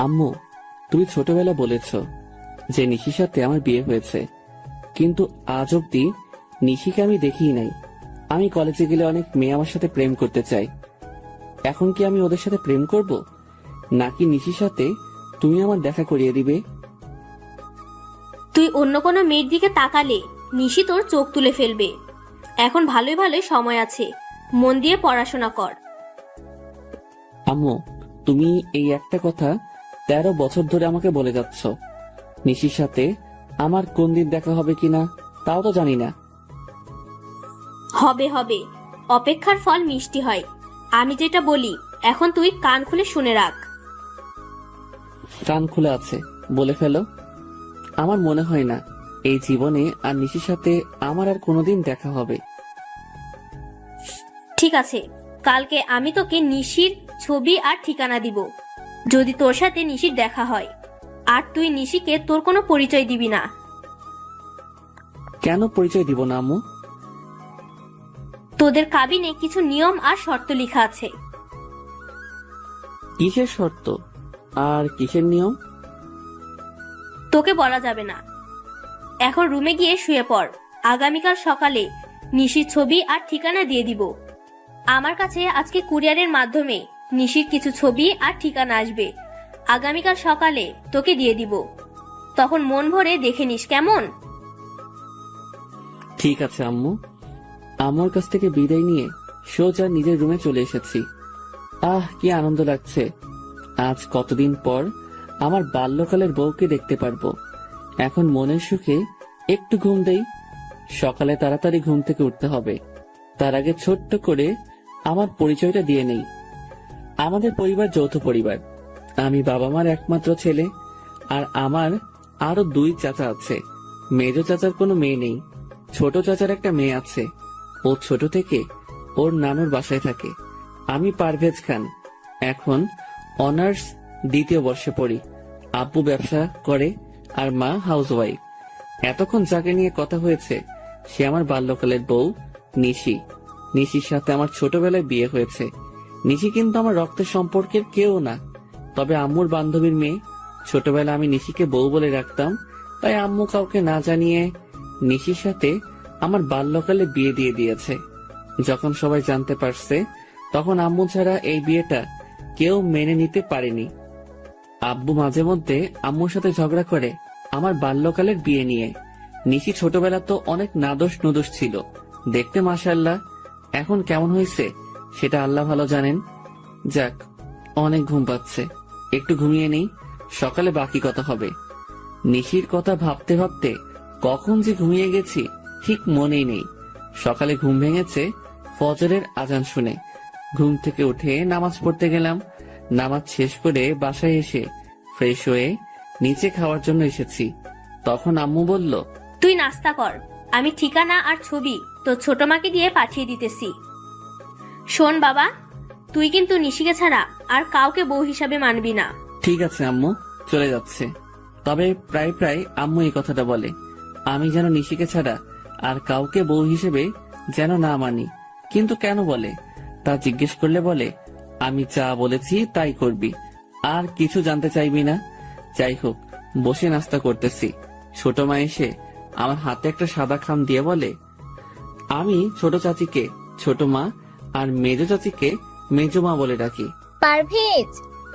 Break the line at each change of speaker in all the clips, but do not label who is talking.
আম্মু, তুমি ছোটবেলা বলেছ যে নিশির সাথে আমার বিয়ে হয়েছে, কিন্তু আজ অব্দি নিশিকে আমি দেখিই নাই। আমি কলেজে গেলে অনেক মেয়ে আমার সাথে প্রেম করতে চাই। এখন কি আমি ওদের সাথে প্রেম করব, নাকি নিশির সাথে তুমি আমার দেখা করিয়ে দিবে?
তুই অন্য কোনো মেয়ের দিকে তাকালে নিশি তোর চোখ তুলে ফেলবে। এখন ভালোই ভালোই সময় আছে, মন দিয়ে পড়াশোনা কর।
আম্মু, তুমি এই একটা কথা 13 বছর ধরে আমাকে বলে যাচ্ছ। নিশির সাথে আমার কোন দিন দেখা হবে কিনা তাও তো জানি না।
হবে হবে, অপেক্ষার ফল মিষ্টি হয়। আমি যেটা বলি এখন তুই কান খুলে শুনে রাখ।
কান খুলে আছে, বলে ফেলো। আমার মনে হয় না এই জীবনে আর নিশির সাথে আমার আর কোনোদিন দেখা হবে।
ঠিক আছে, কালকে আমি তোকে নিশির ছবি আর ঠিকানা দিব। যদি তোর সাথে নিশির দেখা হয়, আর তুই নিশিকে তোর কোনো পরিচয় দিবি না।
কেন পরিচয় দিব না আম্মু?
তোদের কাবিনে কিছু নিয়ম আর শর্ত লেখা আছে।
কিসের শর্ত আর কিসের নিয়ম?
তোকে বলা যাবে না। এখন রুমে গিয়ে শুয়ে পড়। আগামীকাল সকালে নিশির ছবি আর ঠিকানা দিয়ে দিব। আমার কাছে আজকে কুরিয়ারের মাধ্যমে নিশির কিছু ছবি আর ঠিকানা আসবে। আগামীকাল সকালে তোকে দিয়ে দিব, তখন মন ভরে দেখে নিস, কেমন?
ঠিক আছে আম্মু। আমার কাছ থেকে বিদায় নিয়ে সোজা নিজের রুমে চলে এসেছি। কি আনন্দ লাগছে। আজ কতদিন পর আমার বাল্যকালের বউকে দেখতে পারবো। এখন মনের সুখে একটু ঘুম দেই। সকালে তাড়াতাড়ি ঘুম থেকে উঠতে হবে। তার আগে ছোট্ট করে আমার পরিচয়টা দিয়ে নেই। আমাদের পরিবার যৌথ পরিবার। আমি বাবা মার একমাত্র ছেলে, আর আমার আরো 2 চাচা আছে। মেজ চাচার কোনো মেয়ে নেই, ছোট চাচার একটা মেয়ে আছে। ও ছোট থেকে ওর নানুর বাসায় থাকে। আমি পারভেজ খান, এখন অনার্স 2য় বর্ষে পড়ি। আব্বু ব্যবসা করে আর মা হাউসওয়াইফ। এতক্ষণ যাকে নিয়ে কথা হয়েছে সে আমার বাল্যকালের বউ নিশি। নিশির সাথে আমার ছোটবেলায় বিয়ে হয়েছে। নিশি কিন্তু আমার রক্তের সম্পর্কের কেউ না, তবে আম্মুর বান্ধবীর মেয়ে। ছোটবেলা আমি নিশিকে বউ বলে রাখতাম, তাই আম্মু কাউকে না জানিয়ে নিশির সাথে আমার বাল্যকালে বিয়ে দিয়ে দিয়েছে। যখন সবাই জানতে পারছে, তখন আম্মু ছাড়া এই বিয়েটা কেউ মেনে নিতে পারেনি। আব্বু মাঝে মধ্যে আম্মুর সাথে ঝগড়া করে আমার বাল্যকালের বিয়ে নিয়ে। নিশি ছোটবেলা তো অনেক নাদোষ নুদোষ ছিল, দেখতে মাশাআল্লাহ। এখন কেমন হয়েছে সেটা আল্লাহ ভালো জানেন। যাক, অনেক ঘুম পাচ্ছে, একটু ঘুমিয়ে নেই, সকালে বাকি কথা হবে। নিশির কথা ভাবতে ভাবতে কখন যে ঘুমিয়ে গেছি ঠিক মনেই নেই। সকালে ঘুম ভেঙেছে ফজরের আজান শুনে। ঘুম থেকে উঠে নামাজ পড়তে গেলাম। নামাজ শেষ করে বাসায় এসে ফ্রেশ হয়ে নিচে খাওয়ার জন্য এসেছি। তখন আম্মু বলল,
তুই নাস্তা কর, আমি ঠিকানা আর ছবি তো ছোট মাকে দিয়ে পাঠিয়ে দিতেছি। শোন বাবা, তুই কিন্তু নিশিকে ছাড়া আর কাউকে বউ হিসাবে মানবি না।
ঠিক আছে আম্মু, চলে যাচ্ছে। তবে প্রায় প্রায় আম্মু এই কথাটা বলে, আমি যেন নিশিকে ছাড়া আর কাউকে বউ হিসেবে যেন না মানি। কিন্তু কেন বলে তা জিজ্ঞেস করলে বলে, আমি যা বলেছি তাই করবি, আর কিছু জানতে চাইবি না। যাই হোক, বসে নাস্তা করতেছি। ছোট মা এসে আমার হাতে একটা সাদা খাম দিয়ে বলে, আমি ছোট চাচিকে ছোট মা আর মেজো চাচিকে মেজো মা বলে ডাকি।
পারভেজ,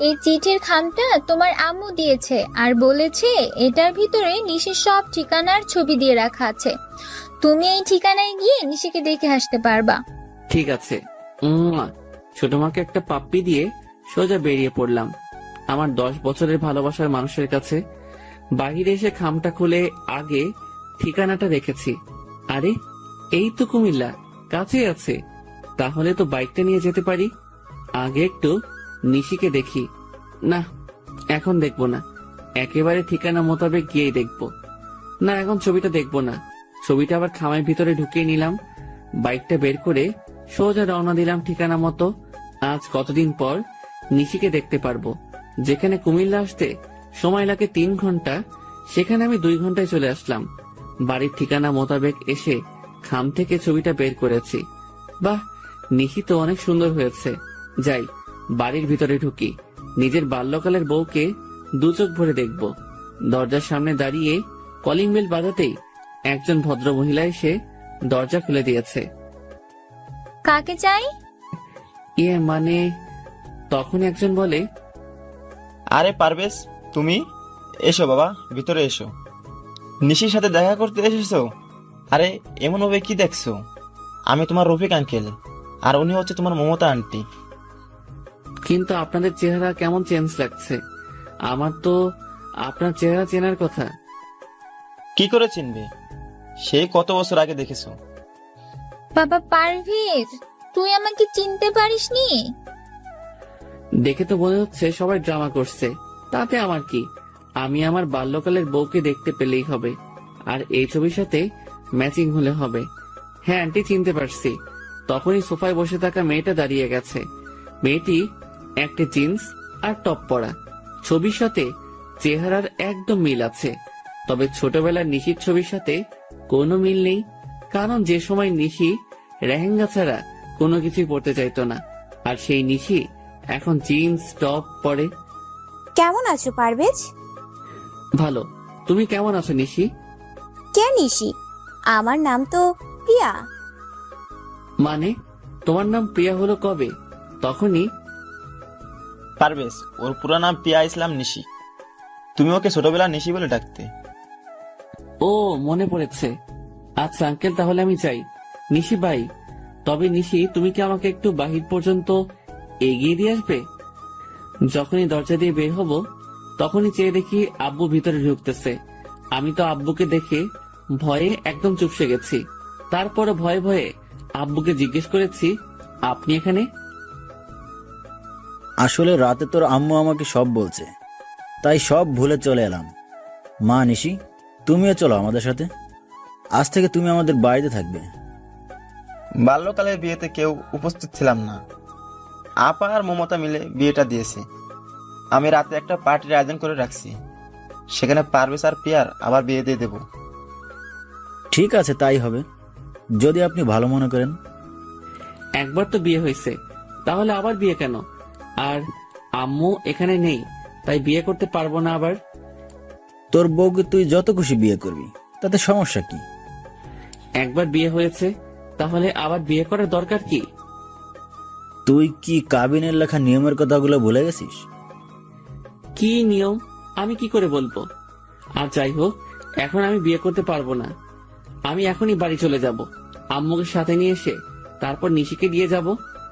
এই চিঠির খামটা তোমার আম্মু দিয়েছে আর বলেছে এটার ভিতরে নিশির সব ঠিকানার ছবি দিয়ে রাখা আছে। তুমি এই ঠিকানায় গিয়ে নিশিকে দেখে আসতে পারবা।
ঠিক আছে। ছোট মাকে একটা পাপ্পি দিয়ে সোজা বেরিয়ে পড়লাম আমার 10 বছরের ভালোবাসার মানুষের কাছে। বাহিরে এসে খামটা খুলে আগে ঠিকানাটা রেখেছি। আরে, এই তো কুমিল্লা, কাছে আছে। তাহলে তো বাইকটা নিয়ে যেতে পারি। আগে একটু নিশিকে দেখি। না, এখন দেখবো না, একেবারে ঠিকানা মোতাবেক গিয়েই দেখবো। না, এখন ছবিটা দেখবো না। ছবিটা আবার খামের ভিতরে ঢুকিয়ে নিলাম। বাইকটা বের করে সোজা রওনা দিলাম ঠিকানা মতো। আজ কতদিন পর নিশিকে দেখতে পারবো। যেখানে কুমিল্লা আসতে সময় লাগে 3 ঘন্টা, সেখানে আমি 2 ঘন্টায় চলে আসলাম। বাড়ির ঠিকানা মোতাবেক এসে খাম থেকে ছবিটা বের করেছি। বাহ, নিশি তো অনেক সুন্দর হয়েছে। যাই, বাড়ির ভিতরে ঢুকি। নিজের বাল্যকালের বউকে দু চোখ ভরে দেখব। দরজার সামনে দাঁড়িয়ে কলিং বেল বাজাতেই একজন ভদ্র মহিলা এসে দরজা খুলে দিয়েছে।
কাকে চাই?
মানে তখন একজন বলে,
আরে পারভেজ, তুমি? এসো বাবা, ভিতরে এসো। নিশির সাথে দেখা করতে এসেছো? আরে এমন ভাবে কি দেখছো? আমি তোমার রফিক আঙ্কেল, আর উনি হচ্ছে তোমার মমতা আন্টি।
কিন্তু আপনাদের চেহারা কেমন চেঞ্জ লাগছে। আমার তো আপনার চেহারা চেনার কথা।
কি করে চিনবে? সেই কত বছর আগে দেখেছো।
বাবা পারভেজ, তুই আমাকে চিনতে পারিসনি?
দেখে তো মনে হচ্ছে সবাই ড্রামা করছে, তাতে আমার কি? আমি আমার বাল্যকালের বউকে দেখতে পেলেই হবে, আর এই ছবির সাথে ম্যাচিং হলে হবে। হ্যাঁ আন্টি, চিনতে পারছি। তখনই সোফায় বসে থাকা মেয়েটা দাঁড়িয়ে গেছে। মেয়েটি একটা জিন্স আর টপ পরা। ছবির সাথে চেহারার একদম মিল আছে, তবে ছোটবেলার নিশির ছবির সাথে কোনো মিল নেই। কারণ যে সময় নিশি লেহেঙ্গা ছাড়া কোনো কিছুই পরতে চাইতো না, আর সেই নিশি এখন জিন্স টপ পরে।
কেমন আছো পারভেজ?
ভালো, তুমি কেমন আছো নিশি?
কে নিশি? আমার নাম তো প্রিয়া।
মানে তোমার নাম প্রিয়া হলো কবে? তখনই
পারভেজ, ওর পুরো নাম পিয়া ইসলাম নিশি। তুমি ওকে ছোটবেলা নিশি বলে ডাকতে।
ও মনে পড়েছে। আচ্ছা আঙ্কেল, তাহলে আমি যাই। নিশি বাই। তবে নিশি, তুমি কি আমাকে একটু বাহির পর্যন্ত এগিয়ে দিয়ে আসবে? যখনই দরজা দিয়ে বের হব তখনই চেয়ে দেখি আব্বু ভিতরে ঢুকতেছে। আমি তো আব্বুকে দেখে ভয়ে একদম চুপসে গেছি। তারপরে ভয়ে ভয়ে আব্বুকে জিজ্ঞেস করেছি, আপনি এখানে?
আসলে রাতে তোর আম্মু আমাকে সব বলছে, তাই সব ভুলে চলে এলাম। মা নিশি, তুমিও চলো আমাদের সাথে। আজ থেকে তুমি আমাদের বাড়িতে থাকবে।
বাল্যকালের বিয়েতে কেউ উপস্থিত ছিলাম না। আপা আর মমতা মিলে বিয়েটা দিয়েছে। আমি রাতে একটা পার্টির আয়োজন করে রাখছি, সেখানে পারভেজ আর পিয়ার আবার বিয়ে দিয়ে দেবো।
ঠিক আছে, তাই হবে, যদি আপনি ভালো মনে করেন।
একবার তো বিয়ে হয়েছে, তাহলে আবার বিয়ে কেন? আর আম্মু এখানে নেই, তাই বিয়ে করতে পারবো না আবার?
তোর বউকে তুই যত খুশি বিয়ে করবি, তাতে সমস্যা কি?
একবার বিয়ে হয়েছে, তাহলে আবার বিয়ে করার দরকার কি?
তুই কি কাবিনের লেখা নিয়মের কথাগুলো ভুলে গেছিস?
কি নিয়ম আমি কি করে বলবো? আর যাই হোক, এখন আমি বিয়ে করতে পারবো না। আমি এখনই বাড়ি চলে যাব, আম্মুকে সাথে নিয়ে এসে তারপর নিশিকে দিয়ে যাব।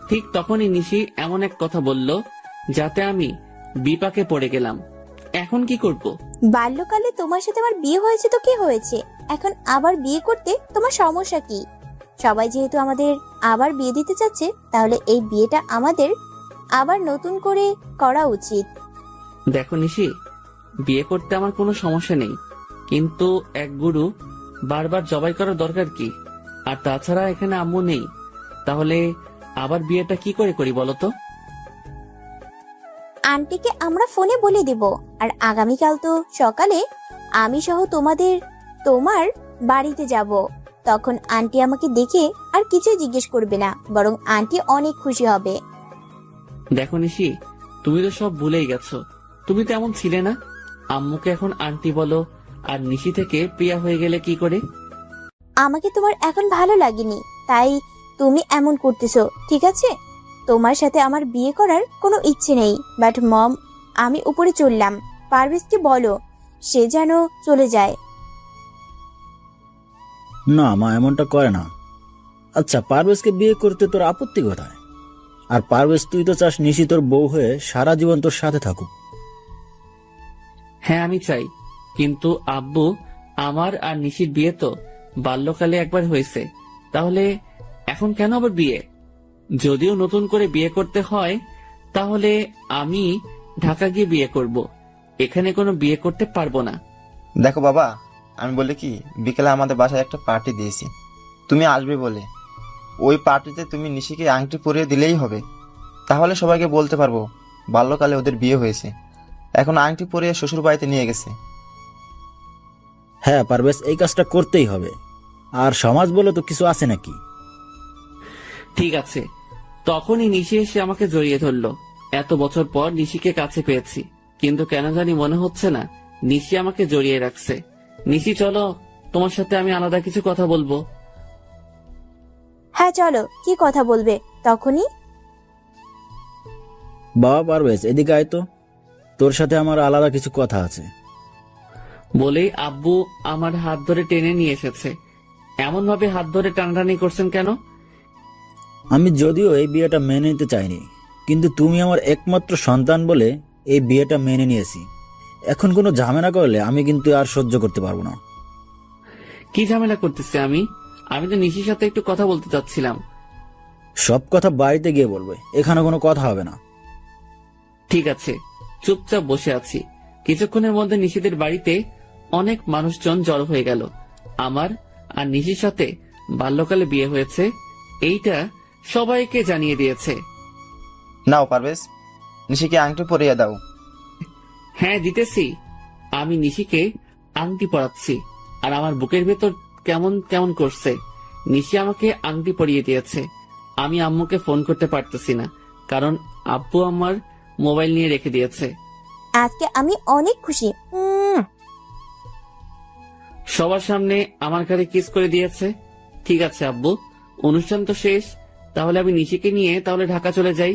ঠিক তখনই নিশি এমন এক কথা বলল যাতে আমি বিপাকে পড়ে গেলাম। এখন কি করব?
বাল্যকালে তোমার সাথে আমার বিয়ে হয়েছে তো কি হয়েছে? এখন আবার বিয়ে করতে তোমার সমস্যা কি? সবাই যেহেতু আমাদের আবার বিয়ে দিতে চাচ্ছে, তাহলে এই বিয়েটা আমাদের আবার নতুন করে করা উচিত।
দেখো নিশি, বিয়ে করতে আমার কোনো সমস্যা নেই, কিন্তু এক গুরু বারবার জবাই করার দরকার কি? আর তাছাড়া এখানে আম্মু নেই, তাহলে আবার বিয়েটা কি করে করি বলো তো?
আন্টিকে আমরা ফোনে বলে দেব, আর আগামীকাল তো সকালে আমি সহ তোমার বাড়িতে যাব। তখন আন্টি আমাকে দেখে আর কিছুই জিজ্ঞেস করবে না, বরং আন্টি অনেক খুশি হবে।
দেখো নিশি, তুমি তো সব ভুলেই গেছো। তুমি তো এমন ছিলে না। আম্মুকে এখন আন্টি বলো, আর নিশি থেকে প্রিয়া হয়ে গেলে কি করে?
আমাকে তোমার এখন ভালো লাগেনি, তাই তুমি এমন করতেছো, ঠিক আছে? তোমার সাথে আমার বিয়ে করার কোনো ইচ্ছে নেই। বাট মম, আমি উপরে চললাম। পারভেজকে বলো সে যেন চলে যায়।
না মা, এমনটা করে না। আচ্ছা, পারভেজকে বিয়ে করতে তোর আপত্তি কোথায়? আর পারভেজ, তুই তো চাস নিশি তোর বউ হয়ে সারা জীবন তোর সাথে থাকুক।
হ্যাঁ আমি চাই, কিন্তু আব্বু, আমার আর নিশির বিয়ে তো বাল্যকালে একবার হয়েছে, তাহলে এখন কেন আবার বিয়ে? যদিও নতুন করে বিয়ে করতে হয়, তাহলে আমি ঢাকা গিয়ে বিয়ে করব। এখানে কোনো বিয়ে করতে পারবো না।
দেখো বাবা, আমি বলি কি, বিকেলে আমাদের বাসায় একটা পার্টি দিয়েছি, তুমি আসবে বলে। ওই পার্টিতে তুমি নিশিকে আংটি পরিয়ে দিলেই হবে, তাহলে সবাইকে বলতে পারবো বাল্যকালে ওদের বিয়ে হয়েছে। এখন আংটি পরিয়ে শ্বশুর বাড়িতে নিয়ে গেছে।
হ্যাঁ পারভেজ, এই কাজটা করতেই হবে। আর সমাজ বলে তো কিছু আছে নাকি?
ঠিক আছে। তখনই নিশি এসে আমাকে জড়িয়ে ধরলো। এত বছর পর নিশিকে কাছে পেয়েছি, কিন্তু কেন জানি মনে হচ্ছে না নিশি আমাকে জড়িয়ে রাখছে। নিশি চলো, তোমার সাথে আমি আলাদা কিছু কথা বলবো।
হ্যাঁ চলো, কি কথা বলবে তখনই?
বাবা পারভেজ, এদিকে আয় তো, তোর সাথে আমার আলাদা কিছু কথা আছে।
বলেই আব্বু আমার হাত ধরে টেনে নিয়ে এসেছে। এমন ভাবে হাত ধরে টানাটানি করছেন কেন?
আমি যদিও এই বিয়েটা মেনে নিতে চাইনি, কিন্তু তুমি আমার একমাত্র সন্তান বলে এই বিয়েটা মেনে নিয়েছি। এখন কোনো ঝামেলা করলে আমি কিন্তু আর সহ্য করতে পারবো না।
কি ঝামেলা করতেছে আমি? আমি তো নিশির সাথে একটু কথা বলতে চাচ্ছিলাম।
সব কথা বাড়িতে গিয়ে বলবে, এখানে কোনো কথা হবে না।
ঠিক আছে, চুপচাপ বসে আছি। কিছুক্ষণের মধ্যে নিশিদের বাড়িতে অনেক মানুষজন জড়ো হয়ে গেল। আমার আর নিশির সাথে বাল্যকালে বিয়ে হয়েছে এইটা সবাইকে জানিয়ে দিয়েছে।
নাও পারভেজ, নিশিকে আংটি পরিয়ে দাও।
হ্যাঁ দিতেছি। আমি নিশিকে আংটি পরাচ্ছি আর আমার বুকের ভেতর কেমন কেমন করছে। নিশি আমাকে আংটি পরিয়ে দিয়েছে। আমি আম্মুকে ফোন করতে পারতেছি না, কারণ আব্বু আমার মোবাইল নিয়ে রেখে দিয়েছে।
আজকে আমি অনেক খুশি।
সবার সামনে আমার ঘাড়ে কিস করে দিয়েছে। ঠিক আছে আব্বু, অনুষ্ঠান তো শেষ, তাহলে আমি নিশিকে নিয়ে তাহলে ঢাকা চলে যাই।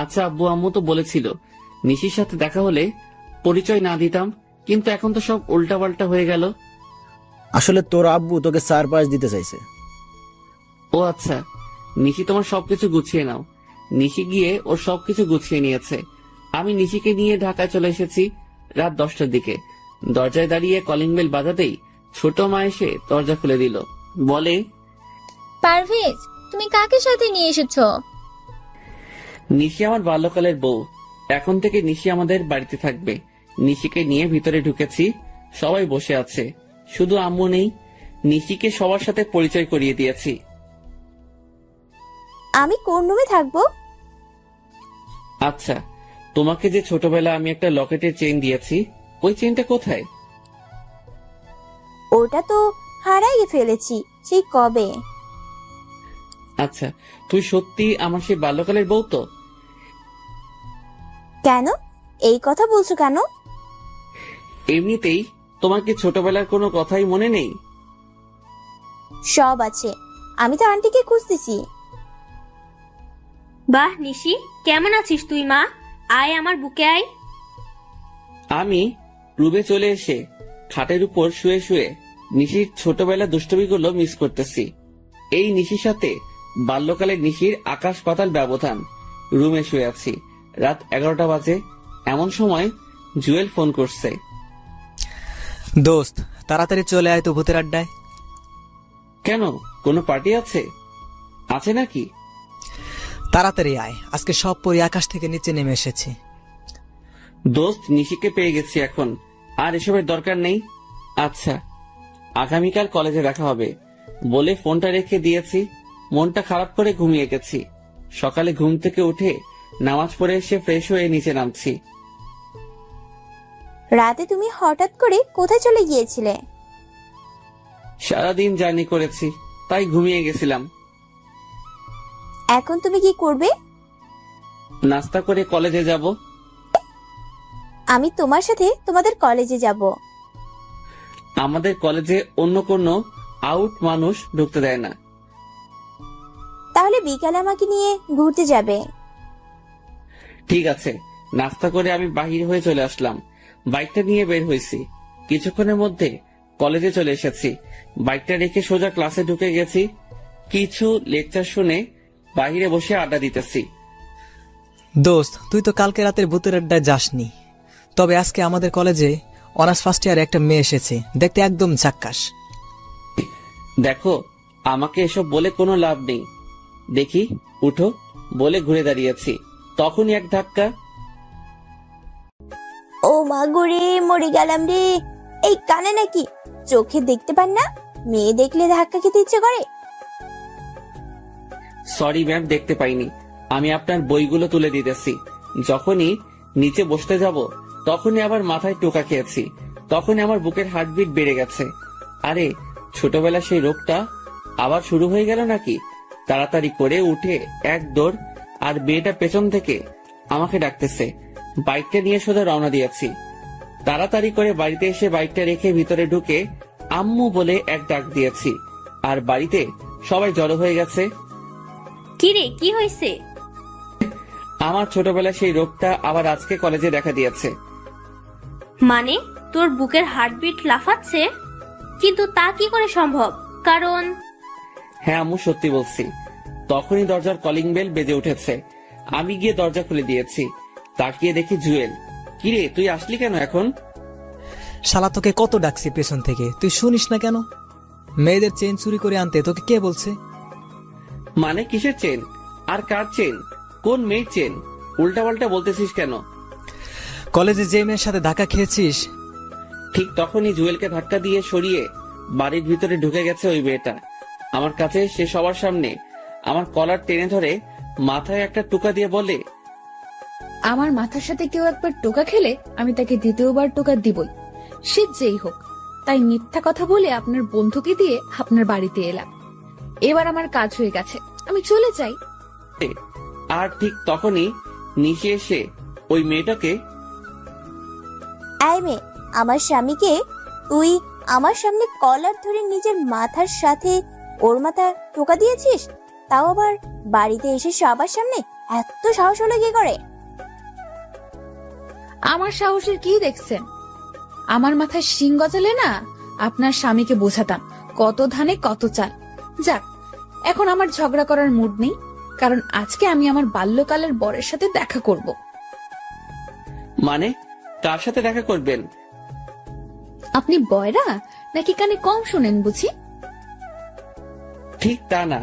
আচ্ছা আব্বু, আম্মু তো বলেছিল নিশির সাথে দেখা হলে পরিচয় না দিতাম, কিন্তু এখন তো সব উল্টাপাল্টা হয়ে গেল।
আসলে তোর আব্বু তোকে সারপ্রাইজ দিতে চাইছে।
ও আচ্ছা, নিশি তোমার সবকিছু গুছিয়ে নাও। নিশি গিয়ে ওর সবকিছু গুছিয়ে নিয়েছে। আমি নিশিকে নিয়ে ঢাকায় চলে এসেছি রাত 10টার দিকে। দরজায় দাঁড়িয়ে কলিং বেল বাজাতেই ছোট মা এসে দরজা খুলে দিল। বলে,
পারভেজ, তুমি কাকে সাথে নিয়ে এসেছো?
নিশি আমার বাল্যকালের বউ। এখন থেকে নিশি আমাদের বাড়িতে থাকবে। নিশিকে নিয়ে ভিতরে ঢুকেছি, সবাই বসে আছে, শুধু আম্মু নেই। নিশিকে সবার সাথে পরিচয় করিয়ে দিয়েছি।
আমি কোন রুমে থাকবো?
আচ্ছা, তোমাকে যে ছোটবেলা আমি একটা লকেটের চেইন দিয়েছি, ওই চেইনটা কোথায়?
ওটা তো হারাই ফেলেছি সেই কবে।
আচ্ছা, তুই সত্যি আমার সেই বাল্যকালের বউ তো?
কেন এই কথা বলছো কেন?
এমনিতেই। তোমার কি ছোটবেলার কোনো কথাই মনে নেই?
সব আছে, আমি তো আন্টিকে খুঁজতেছি।
বাহ নিশি, কেমন আছিস তুই মা? আয় আমার বুকে আয়।
আমি রুমে চলে এসে খাটের উপর শুয়ে শুয়ে নিশির ছোটবেলা দুষ্টমিগুলো মিস করতেছি। এই নিশির সাথে বাল্যকালের নিশির আকাশ পাতাল ব্যবধান। রুমে শুয়ে আছি, রাত 11টা বাজে। এমন সময় জুয়েল ফোন করছে।
দোস্ত, তাড়াতাড়ি চলে আয় তো ভূতের আড্ডায়।
কেন, কোনো পার্টি আছে? আছে নাকি?
তাড়াতাড়ি আয়, আজকে সব পরি আকাশ থেকে নিচে নেমে এসেছে।
দোস্ত, নিশিকে পেয়ে গেছি এখন, আর এসবের দরকার নেই। আচ্ছা, আগামীকাল কলেজে দেখা হবে বলে ফোনটা রেখে দিয়েছি। মনটা খারাপ করে ঘুমিয়ে গেছি। সকালে ঘুম থেকে উঠে নামাজ পড়ে এসে ফ্রেশ হয়ে নিচে নামছি।
রাতে তুমি হঠাৎ করে কোথায় চলে গিয়েছিলে?
সারাদিন জার্নি করেছি, তাই ঘুমিয়ে গেছিলাম।
এখন তুমি কি করবে?
নাস্তা করে কলেজে যাব।
আমি তোমার সাথে তোমাদের কলেজে যাব।
আমাদের কলেজে অন্য কোনো আউট মানুষ ঢুকতে দেয় না।
তাহলে বিকালে আমাকে নিয়ে ঘুরতে যাবে।
ঠিক আছে। নাস্তা করে আমি বাহির হয়ে চলে আসলাম। বাইকটা নিয়ে বের হয়েছি। কিছুক্ষণের মধ্যে কলেজে চলে এসেছি। বাইকটা রেখে সোজা ক্লাসে ঢুকে গেছি। কিছু লেকচার শুনে বাইরে বসে আড্ডা দিতেছি।
দোস্ত, তুই তো কালকে রাতের ভূতের আড্ডায় যাসনি, তবে আজকে আমাদের কলেজে অনার্স ফার্স্ট ইয়ারে একটা মেয়ে এসেছে, দেখতে একদম ঝাক্কাস।
দেখো, আমাকে এসব বলে কোনো লাভ নেই। দেখি, উঠো বলে ঘুরে দাঁড়িয়েছি, তখনই এক ধাক্কা।
ও মা গো রে, মরে গেলাম রে। এই কানে নাকি চোখে দেখতে পান না? মেয়ে দেখলে ধাক্কা খেতে ইচ্ছে করে।
সরি ম্যাম, দেখতে পাইনি। আমি আপনার বইগুলো তুলে দিতেছি। যখনই নিচে বসতে যাব তখনই আবার মাথায় টোকা খেয়েছি। তখনই আমার বুকের হার্টবিট বেড়ে গেছে। আরে, ছোটবেলা সেই রোগটা আবার শুরু হয়ে গেল নাকি? তাড়াতাড়ি করে উঠে এক দৌড়, আর মেয়েটা পেছন থেকে আমাকে ডাকতেছে। বাইকটা নিয়ে সোজা রওনা দিয়েছি। তাড়াতাড়ি করে বাড়িতে এসে বাইকটা রেখে ভিতরে ঢুকে আম্মু বলে এক ডাক দিয়েছি, আর বাড়িতে সবাই জড়ো হয়ে গেছে।
কি রে, কি হয়েছে?
আমার ছোটবেলায় সেই রোগটা আবার আজকে কলেজে দেখা দিয়েছে।
মানে তোর বুকের হার্টবিট লাফাচ্ছে? কিন্তু তা কি করে সম্ভব? কারণ
হ্যাঁ আম্মু, সত্যি বলছি। তখনই দরজার কলিং বেল বেজে উঠেছে। আমি গিয়ে দরজা খুলে দিয়েছি। তাকিয়ে দেখি জুয়েল। কিরে, তুই আসলি কেন এখন?
শালা তোকে কত ডাকছি পেছন থেকে, তুই শুনিস না কেন? মেয়েদের চেন চুরি করে আনতে তোকে কে বলছে?
মানে কিসের চেন? আর কার চেন? কোন মেয়ের চেন? উল্টা পাল্টা বলতেছিস কেন?
কলেজে যে মেয়ের সাথে ধাক্কা খেয়েছিস,
ঠিক তখনই জুয়েলকে ধাক্কা দিয়ে সরিয়ে বাড়ির ভিতরে ঢুকে গেছে ওই মেয়েটা। আমার কাছে সে সবার সামনে আমার কলার টেনে ধরে মাথায় একটা টোকা দিয়ে বলে,
আমার মাথার সাথে কেউ একবার টোকা খেলে আমি তাকে দ্বিতীয়বার টোকা দিবই, সে যেই হোক। তাই মিথ্যা কথা বলে আপনার বন্ধুকে দিয়ে আপনার বাড়িতে এলাম। এবার আমার কাজ হয়ে গেছে, আমি চলে যাই।
আর ঠিক তখনই নিচে এসে ওই মেয়েটাকে,
এই মেয়ে, আমার স্বামীকে তুই আমার সামনে কলার ধরে নিজের মাথার সাথে ওর মাথা টোকা দিয়েছিস, তাও আবার বাড়িতে এসে সবার সামনে? এত সাহস হলো কি করে?
আমার সাহসের কি দেখছেন? আমার মাথায় শিং গজালে না আপনার স্বামীকে বোঝাতাম কত ধানে কত চাল। যাক, এখন আমার ঝগড়া করার মুড নেই, কারণ আজকে আমি আমার বাল্যকালের বরের সাথে দেখা করব।
মানে কার সাথে দেখা করবেন?
আপনি বয়রা নাকি কানে কম শোনেন বুঝি?
ঠিক তা না,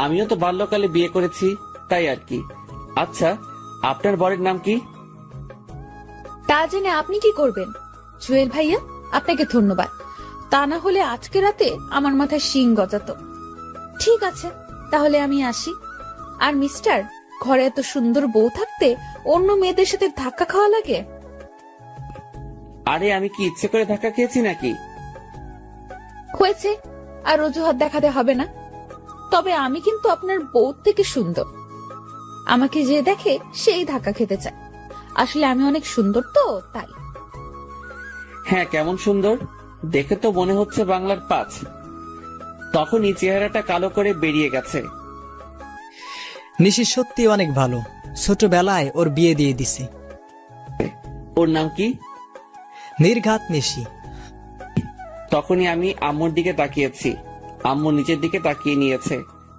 আমিও তো বাল্যকালে বিয়ে করেছি, তাই আর কি। আচ্ছা, আপনার বরের নাম কি?
তা জেনে আপনি কি করবেন? জুয়েল ভাইয়া, আপনাকে ধন্যবাদ। তা না হলে আজকে রাতে আমার মাথায় শিং গজাতো। ঠিক আছে, তাহলে আমি আসি। আর মিস্টার, ঘরে এত সুন্দর বউ থাকতে অন্য মেয়েদের সাথে ধাক্কা খাওয়া লাগে?
আরে আমি কি ইচ্ছে করে ধাক্কা খেয়েছি নাকি?
হয়েছে, আর অজুহাত দেখাতে হবে না। তবে আমি কিন্তু আপনার বউ থেকে সুন্দর। আমাকে যে দেখে সেই ধাক্কা খেতে চায়। আসলে আমি অনেক সুন্দর তো, তাই।
হ্যাঁ, কেমন সুন্দর দেখে তো মনে হচ্ছে বাংলার 5। তখনই চেহারাটা কালো করে বেরিয়ে গেছে।
নিশি সত্যি অনেক ভালো, ছোটবেলায় ওর বিয়ে দিয়ে দিছে।
ওর নাম কি?
নির্ঘাত নিশি।
তখনই আমি আম্মুর দিকে তাকিয়েছি। আম্মু নিচের দিকে তাকিয়ে নিয়েছে।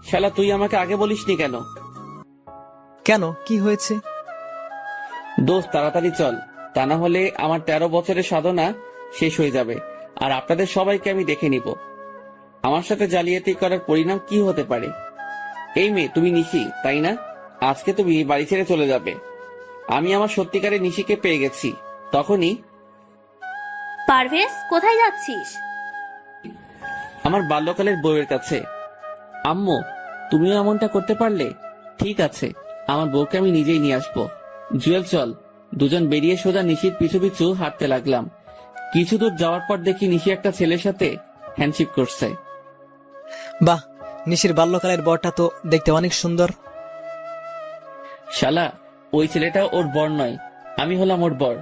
শালা, তুই আমাকে আগে বলিসনি কেন?
কেন, কি হয়েছে?
দোস্ত, তাড়াতাড়ি চল, তা না হলে আমার 13 বছরের সাধনা শেষ হয়ে যাবে, আর আপনাদের সবাইকে আমি দেখে নিব। আমার সাথে জালিয়াতি করার পরিণাম কি হতে পারে। এই মেয়ে, তুমি নিশি তাই না? আজকে তুমি বাড়ি ছেড়ে চলে যাবে। আমি আমার সত্যিকারের নিশিকে পেয়ে গেছি। তখনই,
পারভেজ, কোথায় যাচ্ছিস?
আমার বাল্যকালের বউয়ের কাছে। আম্মু, তুমিও এমনটা করতে পারলে? ঠিক আছে, আমার বউকে আমি নিজেই নিয়ে আসবো। জুয়েল, চল। দুজন বেরিয়ে সোজা নিশির পিছু পিছু হাঁটতে লাগলাম। কিছু দূর যাওয়ার পর দেখি নিশি একটা ছেলের সাথে হ্যান্ডশেক করছে।
বাহ, নিশির বাল্যকালের বরটা তো দেখতে অনেক সুন্দর।
শালা, ওই ছেলেটা ওর বর নয়, আমি হলাম ওর বর।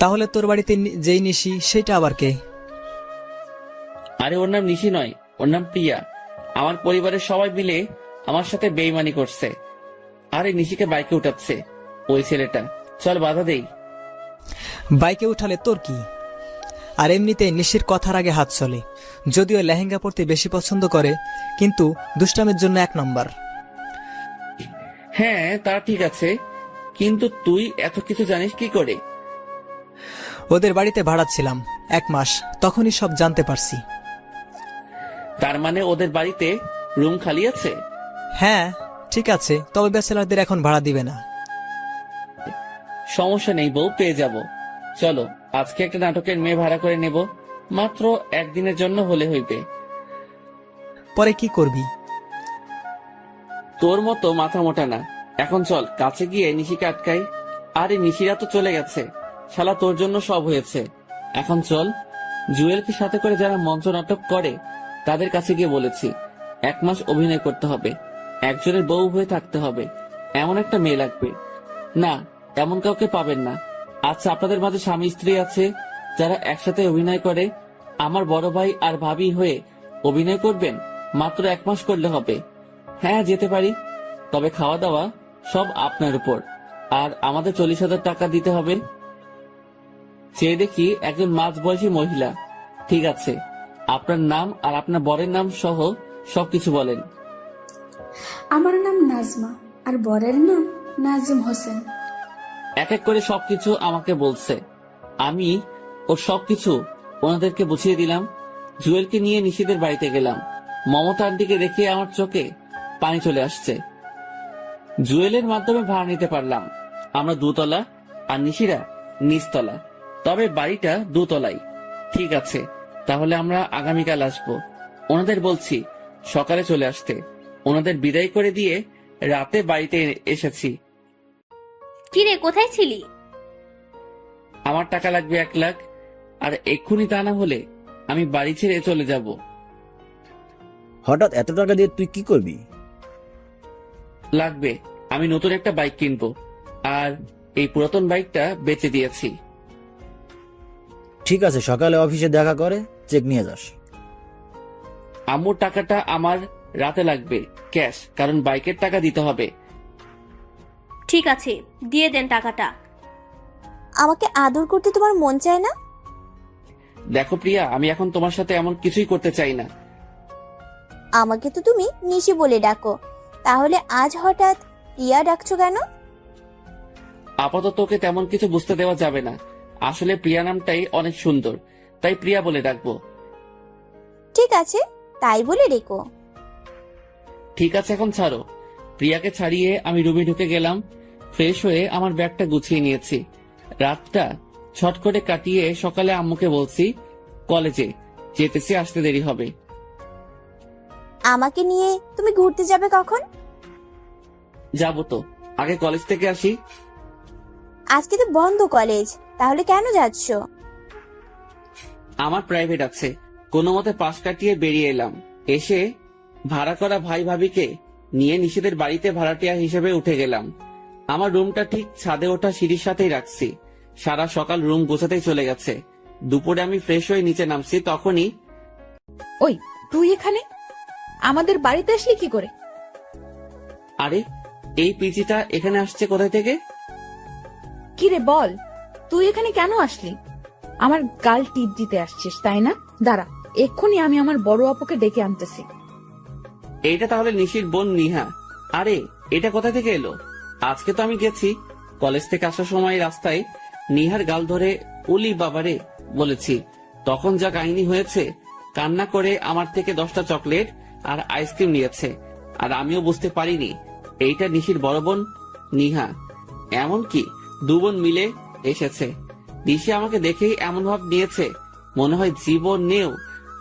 তাহলে তোর বাড়িতে যেই নিশি, সেটা আবার কে?
আরে ওর নাম নিশি নয়, ওর নাম প্রিয়া। আমার পরিবারের সবাই মিলে আমার সাথে বেইমানি করছে। আরে নিশিকে বাইকে উঠাচ্ছে ওই ছেলেটা। চল বাধা দেই।
বাইকে উঠালে তোর কি? আর এমনিতে নিশির কথার আগে হাত চলে। যদিও লেহেঙ্গা পরতে বেশি পছন্দ করে, কিন্তু দুষ্টামের জন্য 1 নম্বর।
হ্যাঁ, তা ঠিক আছে, কিন্তু তুই এত কিছু জানিস কি করে?
ওদের বাড়িতে ভাড়া ছিলাম 1 মাস, তখনই সব জানতে পারছি।
তার মানে ওদের বাড়িতে রুম খালি আছে?
হ্যাঁ, ঠিক আছে, তবে ব্যাচেলারদের এখন ভাড়া দিবে না।
সমস্যা নেই বউ, পেয়ে যাব। চলো, আজকে একটা নাটকের মেয়ে ভাড়া করে নেব, মাত্র 1 দিনের জন্য হলে হইবে।
পরে কি করবি?
তোর মতো মাথা মোটা না। এখন চল কাছে গিয়ে নিশিকে আটকাই। আরে নিশিরা তো চলে গেছে। শালা, তোর জন্য সব হয়েছে। এখন চল। জুয়েলকে সাথে করে যারা মঞ্চ নাটক করে তাদের কাছে গিয়ে বলেছি 1 মাস অভিনয় করতে হবে, একজনের বউ হয়ে থাকতে হবে, এমন একটা মেয়ে লাগবে। না, এমন কাউকে পাবেন না। আচ্ছা, আপনাদের মাঝে স্বামী স্ত্রী আছে যারা একসাথে অভিনয় করে? আমার বড় ভাই আর ভাবি হয়ে অভিনয় করবেন? মাত্র 1 মাস করলে হবে। হ্যাঁ, যেতে পারি, তবে খাওয়া দাওয়া সব আপনার উপর, আর আমাদের 40,000 টাকা দিতে হবে। চেয়ে দেখি একজন মাঝবয়সী মহিলা। ঠিক আছে, আপনার নাম আর আপনার বরের নাম সহ সবকিছু বলেন।
আমার নাম নাজমা আর বরের নাম নাজিম হোসেন।
এক এক করে সবকিছু আমাকে বলছে। আমি ওর সবকিছু ওনাদেরকে বুঝিয়ে দিলাম। জুয়েলকে নিয়ে নিশিদের বাড়িতে গেলাম। মমতা আন্টিকে দেখে আমার চোখে পানি চলে আসছে। জুয়েলের মাধ্যমে ভাড়া নিতে পারলাম। আমরা 2 তলা আর নিশিরা নিচতলা, তবে বাড়িটা 2 তলাই। ঠিক আছে, তাহলে আমরা আগামীকাল আসবো। ওনাদের বলছি সকালে চলে আসতে। ওনাদের বিদায় করে দিয়ে রাতে বাড়িতে এসেছি।
কিরে, কোথায় ছিলি?
আমার টাকা লাগবে 1 লাখ, আর এক্ষুনি তা না হলে আমি বাড়ি ছেড়ে চলে যাব।
হঠাৎ এত টাকা দিয়ে তুই কি করবি?
লাগবে, আমি নতুন একটা বাইক কিনবো, আর এই পুরাতন বাইকটা বেচে দিয়েছি।
ঠিক আছে, সকালে অফিসে দেখা করে চেক নিয়ে যাস।
আম্মুর টাকাটা আমার রাতে লাগবে ক্যাশ, কারণ বাইকের টাকা দিতে হবে।
ঠিক আছে, দিয়ে দেন টাকাটা।
আমাকে আদর করতে তোমার মন চায় না?
দেখো প্রিয়া, আমি এখন তোমার সাথে এমন কিছুই করতে চাই না।
আমাকে তো তুমি নিশি বলে ডাকো, তাহলে আজ হঠাৎ প্রিয়া ডাকছো কেন?
আপাতত ওকে তেমন কিছু বুঝতে দেওয়া যাবে না। আসলে প্রিয়া নামটাই অনেক সুন্দর, তাই প্রিয়া বলে ডাকবো।
ঠিক আছে, তাই বলে রেখো।
ঠিক আছে, এখন ছাড়ো। প্রিয়াকে ছাড়িয়ে আমি রুমে ঢুকে গেলাম। ফ্রেশ হয়ে আমার ব্যাগটা গুছিয়ে নিয়েছি। রাতটা ছট করে কাটিয়ে সকালে আম্মুকে বলছি কলেজে যেতেছি, আসতে দেরি হবে।
আমাকে নিয়ে তুমি ঘুরতে যাবে কখন?
যাবো তো, আগে কলেজ থেকে আসি।
আজকে তো বন্ধ কলেজ, তাহলে কেন যাচ্ছ?
আমার প্রাইভেট আছে, কোনো মতে পাশ কাটিয়ে বেরিয়ে এলাম। এসে ভাড়া করা ভাই ভাবিকে নিয়ে নিশিদের বাড়িতে ভাড়াটিয়া হিসেবে উঠে গেলাম। আমার রুমটা ঠিক ছাদে ওঠা সিঁড়ির সাথেই রাখছি। সারা সকাল রুম গোছাতেই চলে গেছে। দুপুরে আমি ফ্রেশ হয়ে নিচে নামছি, তখনই
ওই, তুই এখানে আমাদের বাড়িতে আসলি কি করে?
আরে, এই পিচিটা এখানে আসছে কোথায় থেকে?
কি রে বল, তুই এখানে কেন আসলি? আমার গাল টিপ দিতে আসছিস তাই না? দাঁড়া, এক্ষুনি আমি আমার বড় আপুকে ডেকে আনতেছি।
এইটা তাহলে নিশির বোন নিহা। আরে, এটা কোথা থেকে এলো? আজকে তো আমি গেছি কলেজ থেকে আসার সময় রাস্তায় নিহার গাল ধরে উলি বাবারে বলেছি। তখন যা কাহিনী হয়েছে, কান্না করে আমার থেকে 10টা চকলেট আর আইসক্রিম নিয়েছে, আর আমিও বুঝতে পারিনি এইটা নিশির বড় বোন নিহা। এমনকি 2 বোন মিলে এসেছে। নিশি আমাকে দেখেই এমন ভাব নিয়েছে মনে হয় জীবনেও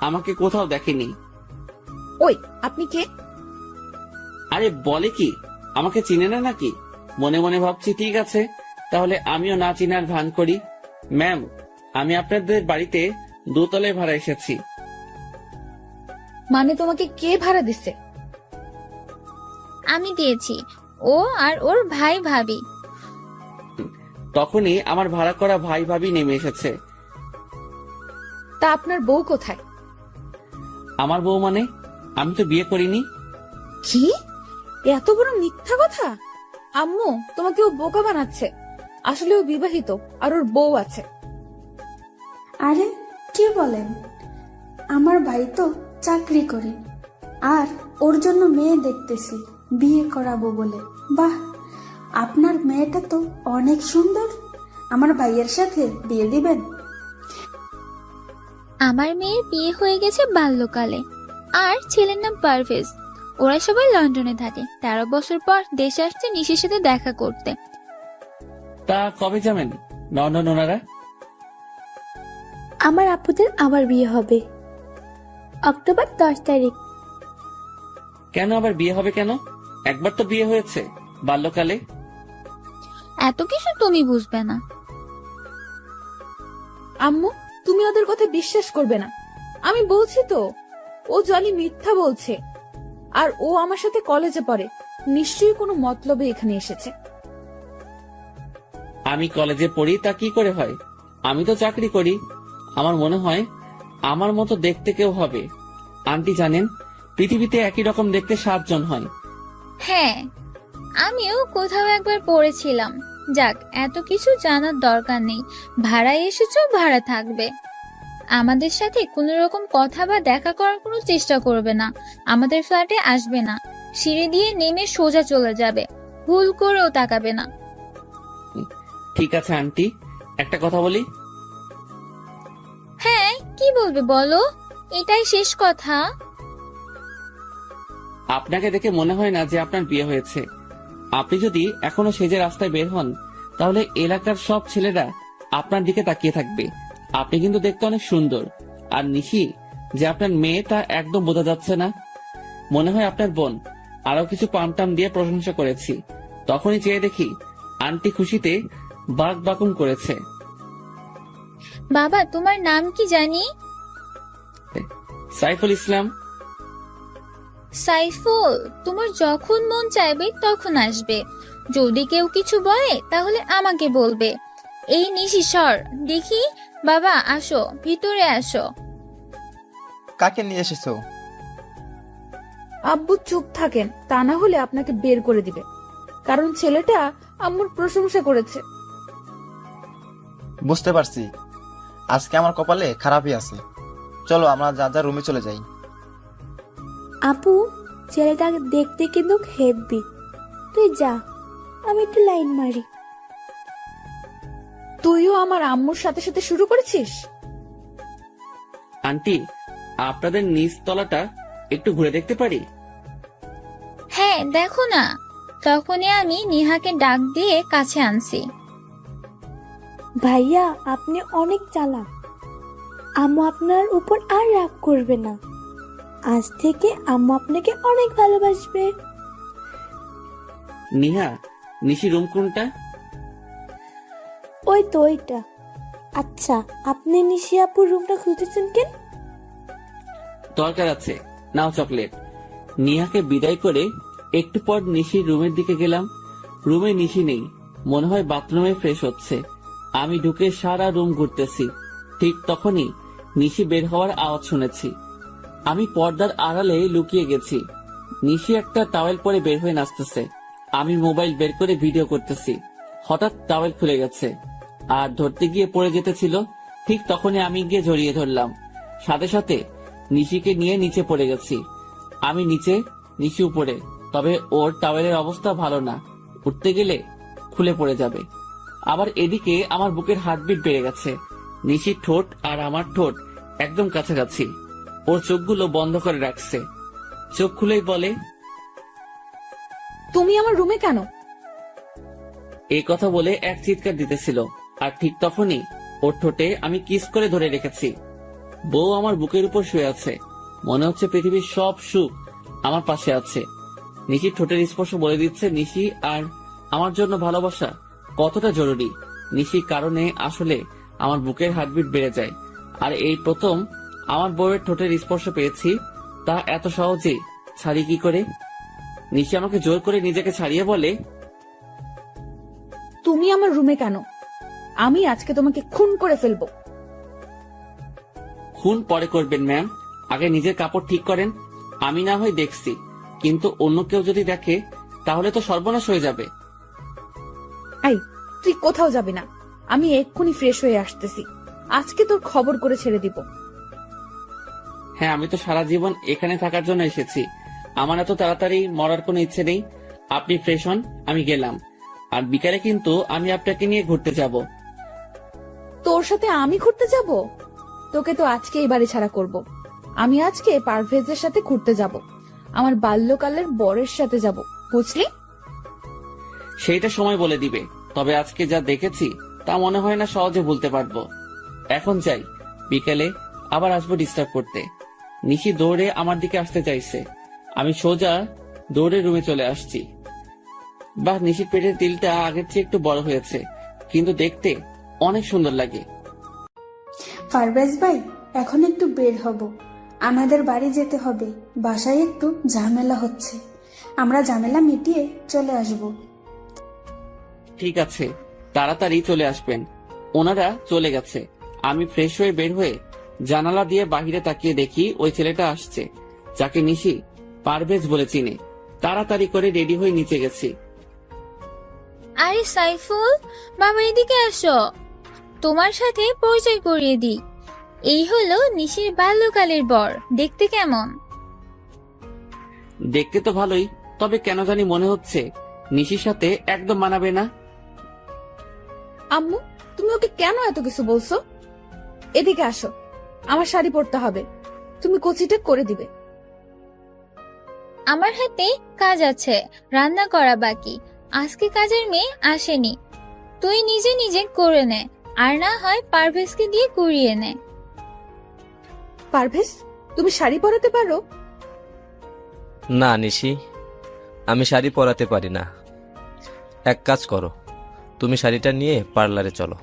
আমাকে কোথাও দেখেনি।
ওই, আপনি কে?
আরে বলে কি, আমাকে চিনে না নাকি? মনে মনে ভাবছি, ঠিক আছে তাহলে আমিও না চিনার ভান করি। ম্যাম, আমি আপনাদের বাড়িতে 2 তলায় ভাড়া এসেছি।
মানে তোমাকে কে ভাড়া দিচ্ছে?
আমি দিয়েছি, ও আর ওর ভাই ভাবি।
তখনই আমার ভাড়া করা ভাই ভাবি নেমে এসেছে।
তা আপনার বউ কোথায়?
আমার বউ মানে? আমি তো বিয়ে করিনি।
কি এত বড় মিথ্যা কথা! আম্মু, তোমাকে ও বোকা বানাচ্ছে। আসলে ও বিবাহিত আর ওর বউ আছে।
আরে কি বলেন? আমার ভাই তো চাকরি করে, আর ওর জন্য মেয়ে দেখতেছি বিয়ে করাবো বলে। বাহ, আপনার মেয়েটা তো অনেক সুন্দর। আমার ভাইয়ের সাথে বিয়ে দিবেন?
আমার মেয়ের বিয়ে হয়ে গেছে বাল্যকালে, আর ছেলের নাম পারভেজ। ওরা সবাই লন্ডনে থাকে। 13 বছর পর দেশে আসছে নিশির সাথে দেখা করতে।
তা কবে যাবেন লন্ডন ওনারা?
আমার আপুদের আবার বিয়ে হবে অক্টোবর 10 তারিখ।
কেন আবার বিয়ে হবে কেন? একবার তো বিয়ে হয়েছে বাল্যকালে।
এত কিছু তুমি বুঝবে না।
আম্মু, তুমি ওদের কথা বিশ্বাস করবে না। আমি বলছি তো, ও জলি মিথ্যা বলছে। আর ও আমার সাথে কলেজে পড়ে, নিশ্চয়ই কোনো মতলবে এখানে এসেছে।
আমি কলেজে পড়ি তা কি করে হয়? আমি তো চাকরি করি। আমার মনে হয় আমার মতো দেখতে কেউ হবে। আন্টি জানেন, পৃথিবীতে একই রকম দেখতে 7 জন হয়।
হ্যাঁ, আমিও কোথাও একবার পড়েছিলাম। যাক, এত কিছু জানার দরকার নেই। ভাড়ায় এসেছো, ভাড়া থাকবে। আমাদের সাথে কোনো রকম কথা বা দেখা করার কোনো চেষ্টা করবে না। আমাদের ফ্ল্যাটে আসবে না। সিঁড়ি দিয়ে নেমে সোজা চলে যাবে। ভুল করেও তাকাবে না।
ঠিক আছে আন্টি, একটা কথা বলি।
হ্যাঁ, কি বলবে বলো? এটাই শেষ কথা।
আপনাকে দেখে মনে হয় না যে আপনার বিয়ে হয়েছে। আপনি যদি এখনো সেজে রাস্তায় বের হন, তাহলে এলাকার সব ছেলেরা আপনার দিকে তাকিয়ে থাকবে। আপনি কিন্তু দেখতে অনেক সুন্দর। আর নিশি যে আপনার মেয়ে তা একদম বোঝা যাচ্ছে না। মনে হয় আপনার বোন। আরো কিছু পামটাম দিয়ে প্রশংসা করেছি, তখনই চেয়ে দেখি আন্টি খুশিতে বাক বাকুম করেছে।
বাবা, তোমার নাম কি জানি?
সাইফুল ইসলাম।
সাইফুল, তোমার যখন মন চাইবে তখন আসবে। যদি কেউ কিছু বলে তাহলে আমাকে বলবে। এই নিশি সর দেখি। বাবা আসো, ভিতরে আসো।
কাকে নিয়ে এসেছো?
আব্বু চুপ থাকেন, তা না হলে আপনাকে বের করে দিবে। কারণ ছেলেটা আম্মুর প্রশংসা করেছে।
বুঝতে পারছি, আজকে আমার কপালে খারাপই আছে। চলো আমরা যা যা রুমে চলে যাই।
আপু, ছেলেটা দেখতে কিন্তু হেব্বি। তুই যা, আমি একটু লাইন মারি।
তুইও আমার আম্মুর সাথে সাথে শুরু করেছিস?
আন্টি, আপনাদের নিচ তলাটা একটু ঘুরে দেখতে পারি?
হ্যাঁ, দেখো না। তখনই আমি নিহাকে ডাক দিয়ে কাছে আনছি।
ভাইয়া, আপনি অনেক চালাক। আম্মু আপনার উপর আর রাগ করবে না। আজ থেকে আম্মু আপনাকে অনেক ভালোবাসবে।
নিহা, নিশি রুম কোনটা?
ওই তো ওইটা। আচ্ছা, আপনি নিশি আপুর রুমটা খুঁজেছেন কেন?
দরকার আছে, নাও চকলেট। নিহাকে বিদায় করে একটু পর নিশির রুমের দিকে গেলাম। রুমে নিশি নেই, মনে হয় বাথরুমে ফ্রেশ হচ্ছে। আমি ঢুকে সারা রুম ঘুরতেছি। ঠিক তখনই নিশি বের হওয়ার আওয়াজ শুনেছি। আমি পর্দার আড়ালে লুকিয়ে গেছি। নিশি একটা টাওয়েল পরে বের হয়ে নাচতেছে। আমি মোবাইল বের করে ভিডিও করতেছি। হঠাৎ টাওয়েল খুলে গেছে আর ধরতে গিয়ে পড়ে যেতেছিল। ঠিক তখনই আমি গিয়ে জড়িয়ে ধরলাম। সাথে সাথে নিশিকে নিয়ে নিচে পড়ে গেছি। আমি নিচে, নিশি উপরে। তবে ওর টাওয়েলের অবস্থা ভালো না, উঠতে গেলে খুলে পড়ে যাবে। আবার এদিকে আমার বুকের হার্টবিট বেড়ে গেছে। নিশির ঠোঁট আর আমার ঠোঁট একদম কাছাকাছি। ওর চোখগুলো বন্ধ করে রাখছে। চোখ খুলেই বলে,
তুমি আমার রুমে কেন?
এই কথা বলে এক চিৎকার দিতেছিল। আর ঠিক তখনই ওর ঠোঁটে আমি কিস করে ধরে রেখেছি। বউ আমার বুকের উপর শুয়ে আছে। মনে হচ্ছে পৃথিবীর সব সুখ আমার পাশে আছে। নিশির ঠোঁটের স্পর্শ বলে দিচ্ছে নিশি আর আমার জন্য ভালোবাসা কতটা জরুরি। নিশির কারণে আসলে আমার বুকের হার্টবিট বেড়ে যায়। আর এই প্রথম আমার বউয়ের ঠোঁটের স্পর্শ পেয়েছি, তা এত সহজেই ছাড়ি কি করে? নিশি আমাকে জোর করে নিজেকে ছাড়িয়ে বলে,
তুমি আমার রুমে কেন? আমি আজকে তোমাকে খুন করে ফেলবো।
খুন পরে করবেন ম্যাম, আগে নিজের কাপড় ঠিক করেন। আমি না হয় দেখছি, কিন্তু অন্য কেউ যদি দেখে তাহলে তো সর্বনাশ হয়ে যাবে।
আই, তুই কোথাও যাবি না। আমি এক্ষুনি ফ্রেশ হয়ে আসতেছি। আজকে তোর খবর করে ছেড়ে দিব।
হ্যাঁ, আমি তো সারা জীবন এখানে থাকার জন্য এসেছি। আমার এত তাড়াতাড়ি মরার কোনো ইচ্ছে নেই। আপনি ফ্রেশ হন, আমি গেলাম। আর বিকালে কিন্তু আমি আপনাকে নিয়ে ঘুরতে যাব।
তোর সাথে আমি ঘুরতে যাব? তোকে তো আজকে এই বাড়ি ছাড়া করব। আমি আজকে পারভেজের সাথে ঘুরতে যাব। আমার বাল্যকালের বরের সাথে যাব, বুঝলি?
সেইটা সময় বলে দিবে। তবে আজকে যা দেখেছি তা মনে হয় না সহজে ভুলতে পারবো। এখন যাই, বিকেলে আবার আসবো ডিস্টার্ব করতে। নিশি দৌড়ে আমার দিকে আসতে চাইছে। আমি সোজা দৌড়ে রুমে চলে আসছি। বাহ, নিশির পেটের তিলটা আগের চেয়ে একটু বড় হয়েছে, কিন্তু দেখতে অনেক সুন্দর লাগে।
পারভেজ ভাই, এখন একটু বের হব। আমাদের বাড়ি যেতে হবে। বাসায় একটু ঝামেলা হচ্ছে। আমরা ঝামেলা মিটিয়ে চলে আসব।
ঠিক আছে, তাড়াতাড়ি চলে আসবেন। ওনারা চলে গেছে। আমি ফ্রেশ হয়ে বের হয়ে জানালা দিয়ে বাহিরে তাকিয়ে দেখি ওই ছেলেটা আসছে, যাকে নিশি পারভেজ বলে চিনে। তাড়াতাড়ি করে রেডি হয়ে নিচে গেছি।
আরে সাইফুল, বাবা এদিকে আসো, তোমার সাথে পরিচয় করিয়ে দিই। এই হলো নিশির বাল্যকালের বর। দেখতে কেমন?
দেখতে তো ভালোই, তবে কেন জানি মনে হচ্ছে নিশির সাথে একদম মানাবে না।
আম্মু, তুমি ওকে কেন এত কিছু বলছো? এদিকে আসো, আমার শাড়ি পরতে হবে, তুমি কচিটা করে দিবে।
আমার হাতে কাজ আছে, রান্না করা বাকি। আজকে কাজের মেয়ে আসেনি, তুই নিজে নিজে করে নে, আর না হয় পারভেজকে দিয়ে করিয়ে নে।
পারভেজ, তুমি শাড়ি পরাতে পারো?
না নিশি, আমি শাড়ি পরাতে পারি না। এক কাজ করো, তুমি শাড়িটা নিয়ে পার্লারে চলো।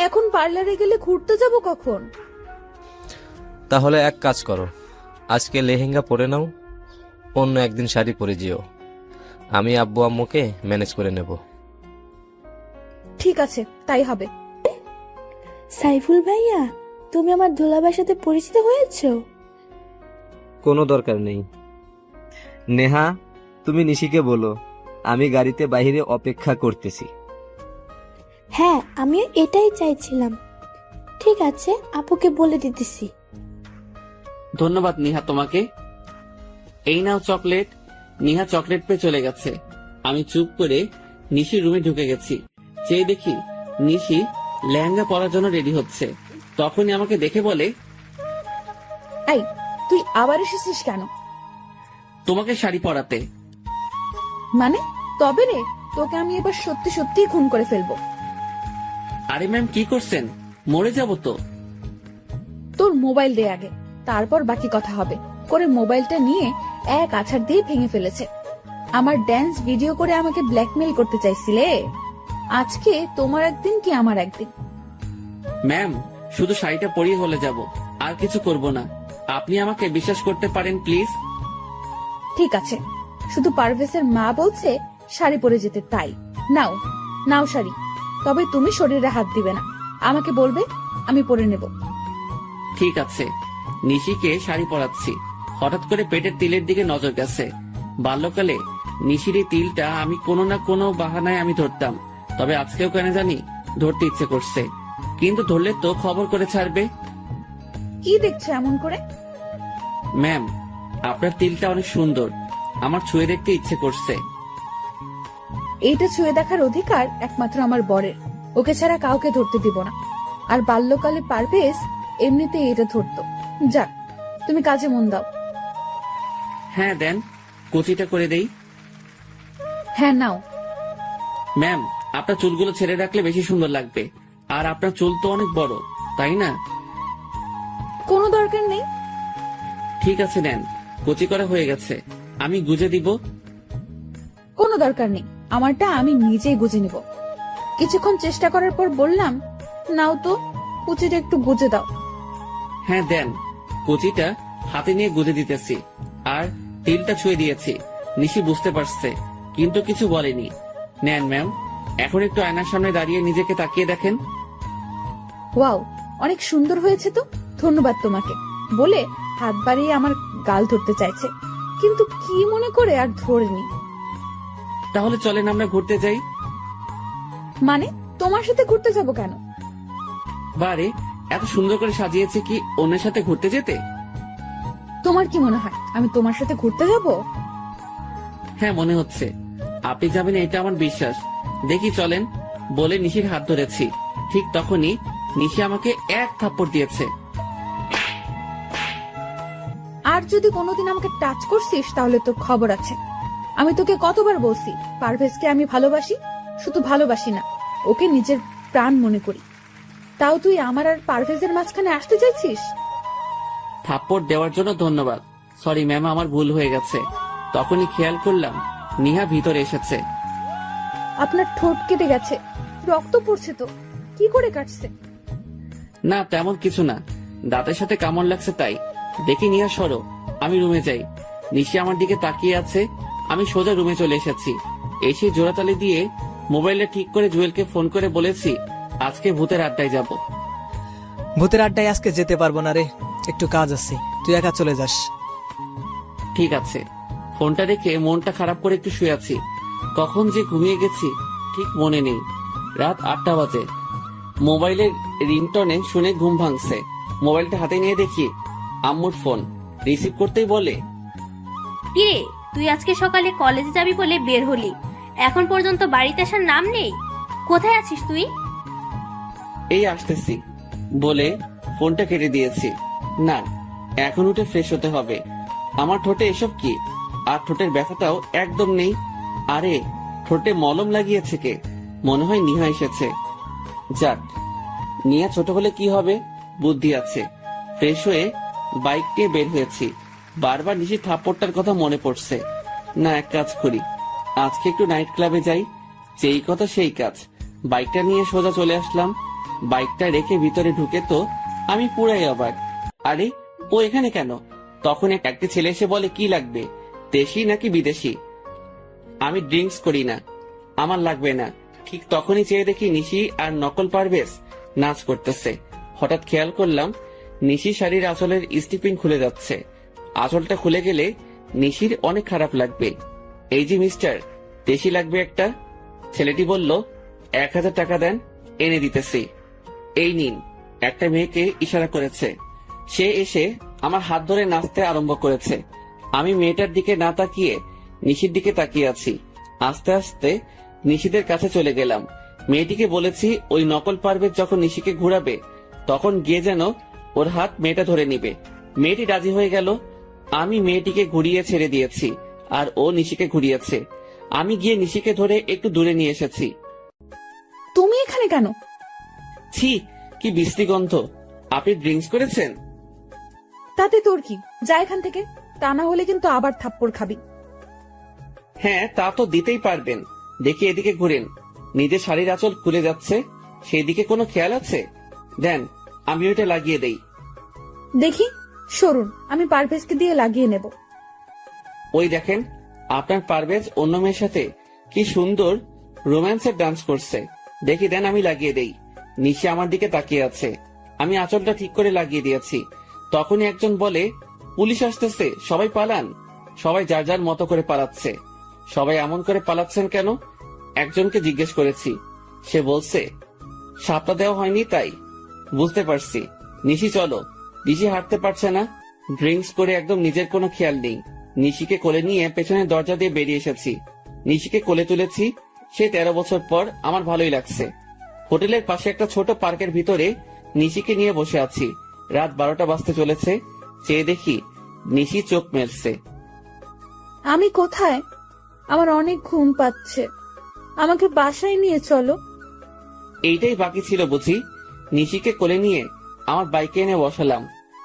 এখন পার্লারে গেলে ঘুরতে যাব কখন?
তাহলে এক কাজ করো, আজকে লেহেঙ্গা পরে নাও, অন্য একদিন শাড়ি পরে যেও। আমি আব্বু আম্মুকে ম্যানেজ করে নেব।
ঠিক আছে, তাই হবে।
সাইফুল ভাইয়া, তুমি আমার দুলাভাইয়ের সাথে পরিচিত হয়েছো?
কোনো দরকার নেই। নেহা, তুমি নিশিকে বলো আমি গাড়িতে বাইরে অপেক্ষা করতেছি।
হ্যাঁ, আমিও এটাই চাইছিলাম। ঠিক আছে, আপুকে বলে দিতেছি।
ধন্যবাদ নিহা তোমাকে। এই নাও চকলেট। নিহা চকলেট পেয়ে চলে গেছে। আমি চুপ করে নিশির রুমে ঢুকে গেছি। চেয়ে দেখি নিশি লেহেঙ্গা পরার জন্য রেডি হচ্ছে। তখনই আমাকে দেখে বলে,
এই, তুই আবার এসেছিস কেন?
তোমাকে শাড়ি পরাতে।
মানে তবে রে, তোকে আমি এবার সত্যি সত্যি খুন করে ফেলবো।
আরে ম্যাম, কি করছেন? মরে যাব তো।
তোর মোবাইল দে আগে, তারপর বাকি কথা হবে। করে মোবাইলটা নিয়ে এক আছাড় দিয়ে ভেঙে ফেলেছে। আমার ড্যান্স ভিডিও করে আমাকে ব্ল্যাকমেল করতে চাইছিলে। আজকে তোমার একদিন কি আমার একদিন।
ম্যাম, শুধু শাড়িটা পরিয়ে হলে যাব, আর কিছু করব না। আপনি আমাকে বিশ্বাস করতে পারেন প্লিজ।
ঠিক আছে, শুধু পারভেজের মা বলছে শাড়ি পরে যেতে, তাই নাও নাও শাড়ি। তবে তুমি শরীরে হাত দিবে না, আমাকে বলবে, আমি পরে নেব।
ঠিক আছে। নিশিকে শাড়ি পরাচ্ছি। হঠাৎ করে পেটের তিলের দিকে নজর গেছে। বাল্যকালে নিশির এই তিলটা আমি কোনো না কোনো বাহানায় আমি ধরতাম, তবে আজকেও কেন জানি ধরতে ইচ্ছে করছে। কিন্তু ধরলে তো খবর করে ছাড়বে।
কি দেখছো এমন করে?
ম্যাম, আপনার তিলটা অনেক সুন্দর, আমার ছুঁয়ে দেখতে ইচ্ছে করছে।
এইটা ছুঁয়ে দেখার অধিকার একমাত্র আমার বরের, ওকে ছাড়া কাউকে ধরতে দিব না। আর বাল্যকালে পারভেজ এমনিতে এটা ধরতো। যাক, তুমি কাজে মন দাও।
হ্যাঁ দেন, কুচিটা করে দেই।
হ্যাঁ নাও।
ম্যাম, আপনার চুলগুলো ছেড়ে রাখলে বেশি সুন্দর লাগবে। আর আপনার চুল তো অনেক বড়, তাই না?
কোনো দরকার নেই।
ঠিক আছে, নেন। কুচি করা হয়ে গেছে, আমি গুজে দিব।
কোনো দরকার নেই, আমারটা আমি নিজেই গুজে নিব। কিছুক্ষণ চেষ্টা করার পর বললাম, নাও তো, কুচিটা একটু গুজে দাও।
হ্যাঁ দেন। কুচিটা হাতে নিয়ে গুজে দিতেছি, আর তিলটা ছুঁয়ে দিয়েছি। নিশি বুঝতে পারছে, কিন্তু কিছু বলেনি। নেন ম্যাম, এখন একটু আয়নার সামনে দাঁড়িয়ে নিজেকে তাকিয়ে দেখেন।
ওয়াও, অনেক সুন্দর হয়েছে তো, ধন্যবাদ তোমাকে বলে হাত বাড়িয়ে আমার গাল ধরতে চাইছে, কিন্তু কি মনে করে আর ধরেনি।
তাহলে চলেন আমরা ঘুরতে যাই।
মানে তোমার সাথে ঘুরতে যাব কেন?
বারে, এত সুন্দর করে সাজিয়েছে কি অন্যের সাথে ঘুরতে যেতে?
তোমার কি মনে হয় আমি তোমার সাথে ঘুরতে যাব?
হ্যাঁ, মনে হচ্ছে আপনি যাবেন, এটা আমার বিশ্বাস। দেখি চলেন বলে নিশির হাত ধরেছি। ঠিক তখনই নিশি আমাকে এক থাপ্পড় দিয়েছে।
আর যদি কোনোদিন আমাকে টাচ করছিস তাহলে তোর খবর আছে। আমি তোকে কতবার বলছি পারভেজকে আমি ভালোবাসি, শুধু ভালোবাসি না, ওকে নিজের প্রাণ মনে করি। তাও তুই আমার আর পারভেজের মাঝখানে আসতে চাইছিস?
থাপ্পড় দেওয়ার জন্য ধন্যবাদ। সরি ম্যাম, আমার ভুল হয়ে গেছে। তখনই খেয়াল করলাম নিহা ভিতরে এসেছে।
আপনার ঠোঁট কেটে গেছে, রক্ত পড়ছে তো, কি করে কাটছে?
না, তেমন কিছু না, দাঁতের সাথে কামড় লাগছে তাই। দেখি নিহা সরো, আমি রুমে যাই। নিশি আমার দিকে তাকিয়ে আছে। আমি সোজা রুমে চলে এসেছি। এসে জোড়াতালি দিয়ে মোবাইলটা ঠিক করে জুয়েলকে ফোন করে বলেছি আজকে ভূতের আড্ডায় যাব।
ভূতের আড্ডায় আজকে যেতে পারবো না রে, একটু কাজ আছে, তুই একা চলে যাস।
ঠিক আছে। ফোনটা রেখে মনটা খারাপ করে একটু শুয়ে আছি। কখন যে ঘুমিয়ে গেছি ঠিক মনে নেই। রাত 8টা বাজে। মোবাইলের রিংটনে শুনে ঘুম ভাঙছে। মোবাইলটা হাতে নিয়ে দেখি আম্মুর ফোন। রিসিভ করতেই বলে,
কিরে তুই আজকে সকালে কলেজে যাবি বলে বের হলি, এখন পর্যন্ত বাড়িতে আসার নাম নেই। কোথায় আছিস তুই?
এই আসতেছি বলে ফোনটা কেটে দিয়েছি। না, এখন উঠে ফ্রেশ হতে হবে। আমার ঠোঁটে এসব কি? আর ঠোঁটের ব্যথাটাও একদম নেই। আরে ঠোঁটে মলম লাগিয়েছে কে? মনে হয় নিহা এসেছে। যাক, নিহা ছোট হলে কি হবে, বুদ্ধি আছে। ফ্রেশ হয়ে বাইক নিয়ে বের হয়েছি। বারবার নিশি থাপ্পড়টার কথা মনে পড়ছে। না, এক কাজ করি, আজকে একটু নাইট ক্লাবে যাই। যেই কথা সেই কাজ। বাইকটা নিয়ে সোজা চলে আসলাম। বাইকটা রেখে ভিতরে ঢুকে তো আমি পুরাই অবাক। আরে ও এখানে কেন? তখন একটা ছেলে এসে বলে, কি লাগবে, দেশি নাকি বিদেশি? আমি ড্রিঙ্কস করি না, আমার লাগবে না। ঠিক তখনই চেয়ে দেখি নিশি আর নকল পারভেজ নাচ করতেছে। হঠাৎ খেয়াল করলাম নিশি শাড়ির আঁচলের স্টিপিং খুলে যাচ্ছে। আঁচলটা খুলে গেলে নিশির অনেক খারাপ লাগবে। এই যে মিস্টার, দেশি লাগবে একটা। ছেলেটি বলল, 1000 টাকা দেন, এনে দিতেছি। এই নিন। একটা মেয়েকে ইশারা করেছে। সে এসে আমার হাত ধরে নাচতে আরম্ভ করেছে। আমি মেয়েটার দিকে না তাকিয়ে নিশির দিকে তাকিয়ে আছি। আস্তে আস্তে নিশিদের কাছে চলে গেলাম। মেয়েটিকে বলেছি ওই নকল পারভেজ যখন নিশিকে ঘুরাবে তখন গিয়ে যেন ওর হাত মেয়েটা ধরে নিবে। মেয়েটি রাজি হয়ে গেল। আমি মেয়েটিকে ঘুরিয়ে ছেড়ে দিয়েছি আর ও নিশিকে ঘুরিয়েছে। আমি গিয়ে নিশিকে ধরে একটু দূরে নিয়ে এসেছি।
তুমি এখানে কেন?
ছি, কি বিশ্রী গন্ধ। আপনি ড্রিঙ্কস করেছেন?
তাতে তোর কি, যা এখান থেকে, তা না হলে কিন্তু আবার থাপ্পড় খাবি।
হ্যাঁ, তা তো দিতেই পারবেন। দেখি এদিকে ঘুরেন, নিজের শাড়ির আঁচল খুলে যাচ্ছে, সেই দিকে কোনো খেয়াল আছে? দেন, আমি ওইটা লাগিয়ে দেই।
দেখি, সরুন, আমি পারভেজকে দিয়ে লাগিয়ে নেব।
ওই দেখেন, আপনার পারভেজ অন্য মেয়ের সাথে কি সুন্দর রোম্যান্সের ডান্স করছে। দেখি দেন, আমি লাগিয়ে দেই। নিশি আমার দিকে তাকিয়ে আছে। আমি আঁচলটা ঠিক করে লাগিয়ে দিয়েছি। তখনই একজন বলে, পুলিশ আসতেছে, সবাই পালান। সবাই যার যার মতো করে পালাচ্ছে। সবাই এমন করে পালাচ্ছেন কেন? একজনকে জিজ্ঞেস করেছি। সে বলছে, সাপটা দেওয়া হয়নি তাই। বুঝতে পারছি। নিশি চলো। নিশি হাঁটতে পারছে না, ড্রিঙ্কস করে একদম নিজের কোনো খেয়াল নেই। নিশিকে কোলে নিয়ে পেছনের দরজা দিয়ে বেরিয়ে এসেছি। নিশিকে কোলে তুলেছি। সে 13 বছর পর আমার ভালোই লাগছে। হোটেলের পাশে একটা ছোট পার্কের ভিতরে নিশিকে নিয়ে বসে আছি। রাত 12টা বাজতে চলেছে। চেয়ে দেখি নিশি চোখ মেলছে।
আমি কোথায়? আমার অনেক ঘুম পাচ্ছে, আমাকে বাসায় নিয়ে চলো।
এইটাই বাকি ছিল বুঝি। নিশিকে কোলে নিয়ে আমার বাইকে এনে বসালাম।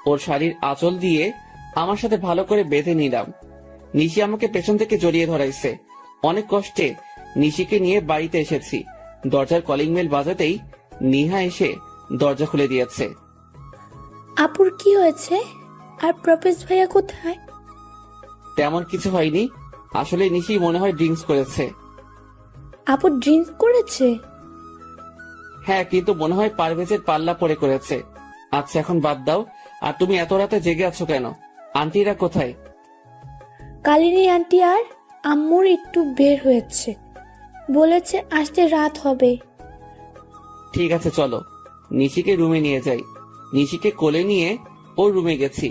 ওর শাড়ির আঁচল দিয়ে আমার সাথে ভালো করে বেঁধে নিলাম। নিশি আমাকে পেছন থেকে জড়িয়ে ধরাইছে। অনেক কষ্টে নিশিকে নিয়ে বাড়িতে এসেছি। দরজার কলিং বেল বাজাতেই নিহা এসে দরজা খুলে দিয়েছে।
আপুর কি হয়েছে? আর প্রপেজ ভাইয়া কোথায়?
তেমন কিছু হয়নি। আসলে নিশি মনে হয় ড্রিঙ্কস করেছে।
আপু ড্রিঙ্কস করেছে?
হ্যাঁ, কিন্তু মনে হয় পারভেজের পাল্লা পড়ে করেছে। আচ্ছা, এখন বাদ দাও। আর তুমি এত রাতে জেগে আছো কেন? আন্টিরা কোথায়?
কালিনী আন্টি আর আম্মুর একটু বের হয়েছে, বলেছে আসতে রাত হবে।
ঠিক আছে, চলো নিশিকে রুমে নিয়ে যাই। নিশিকে কোলে নিয়ে ওর রুমে গেছি।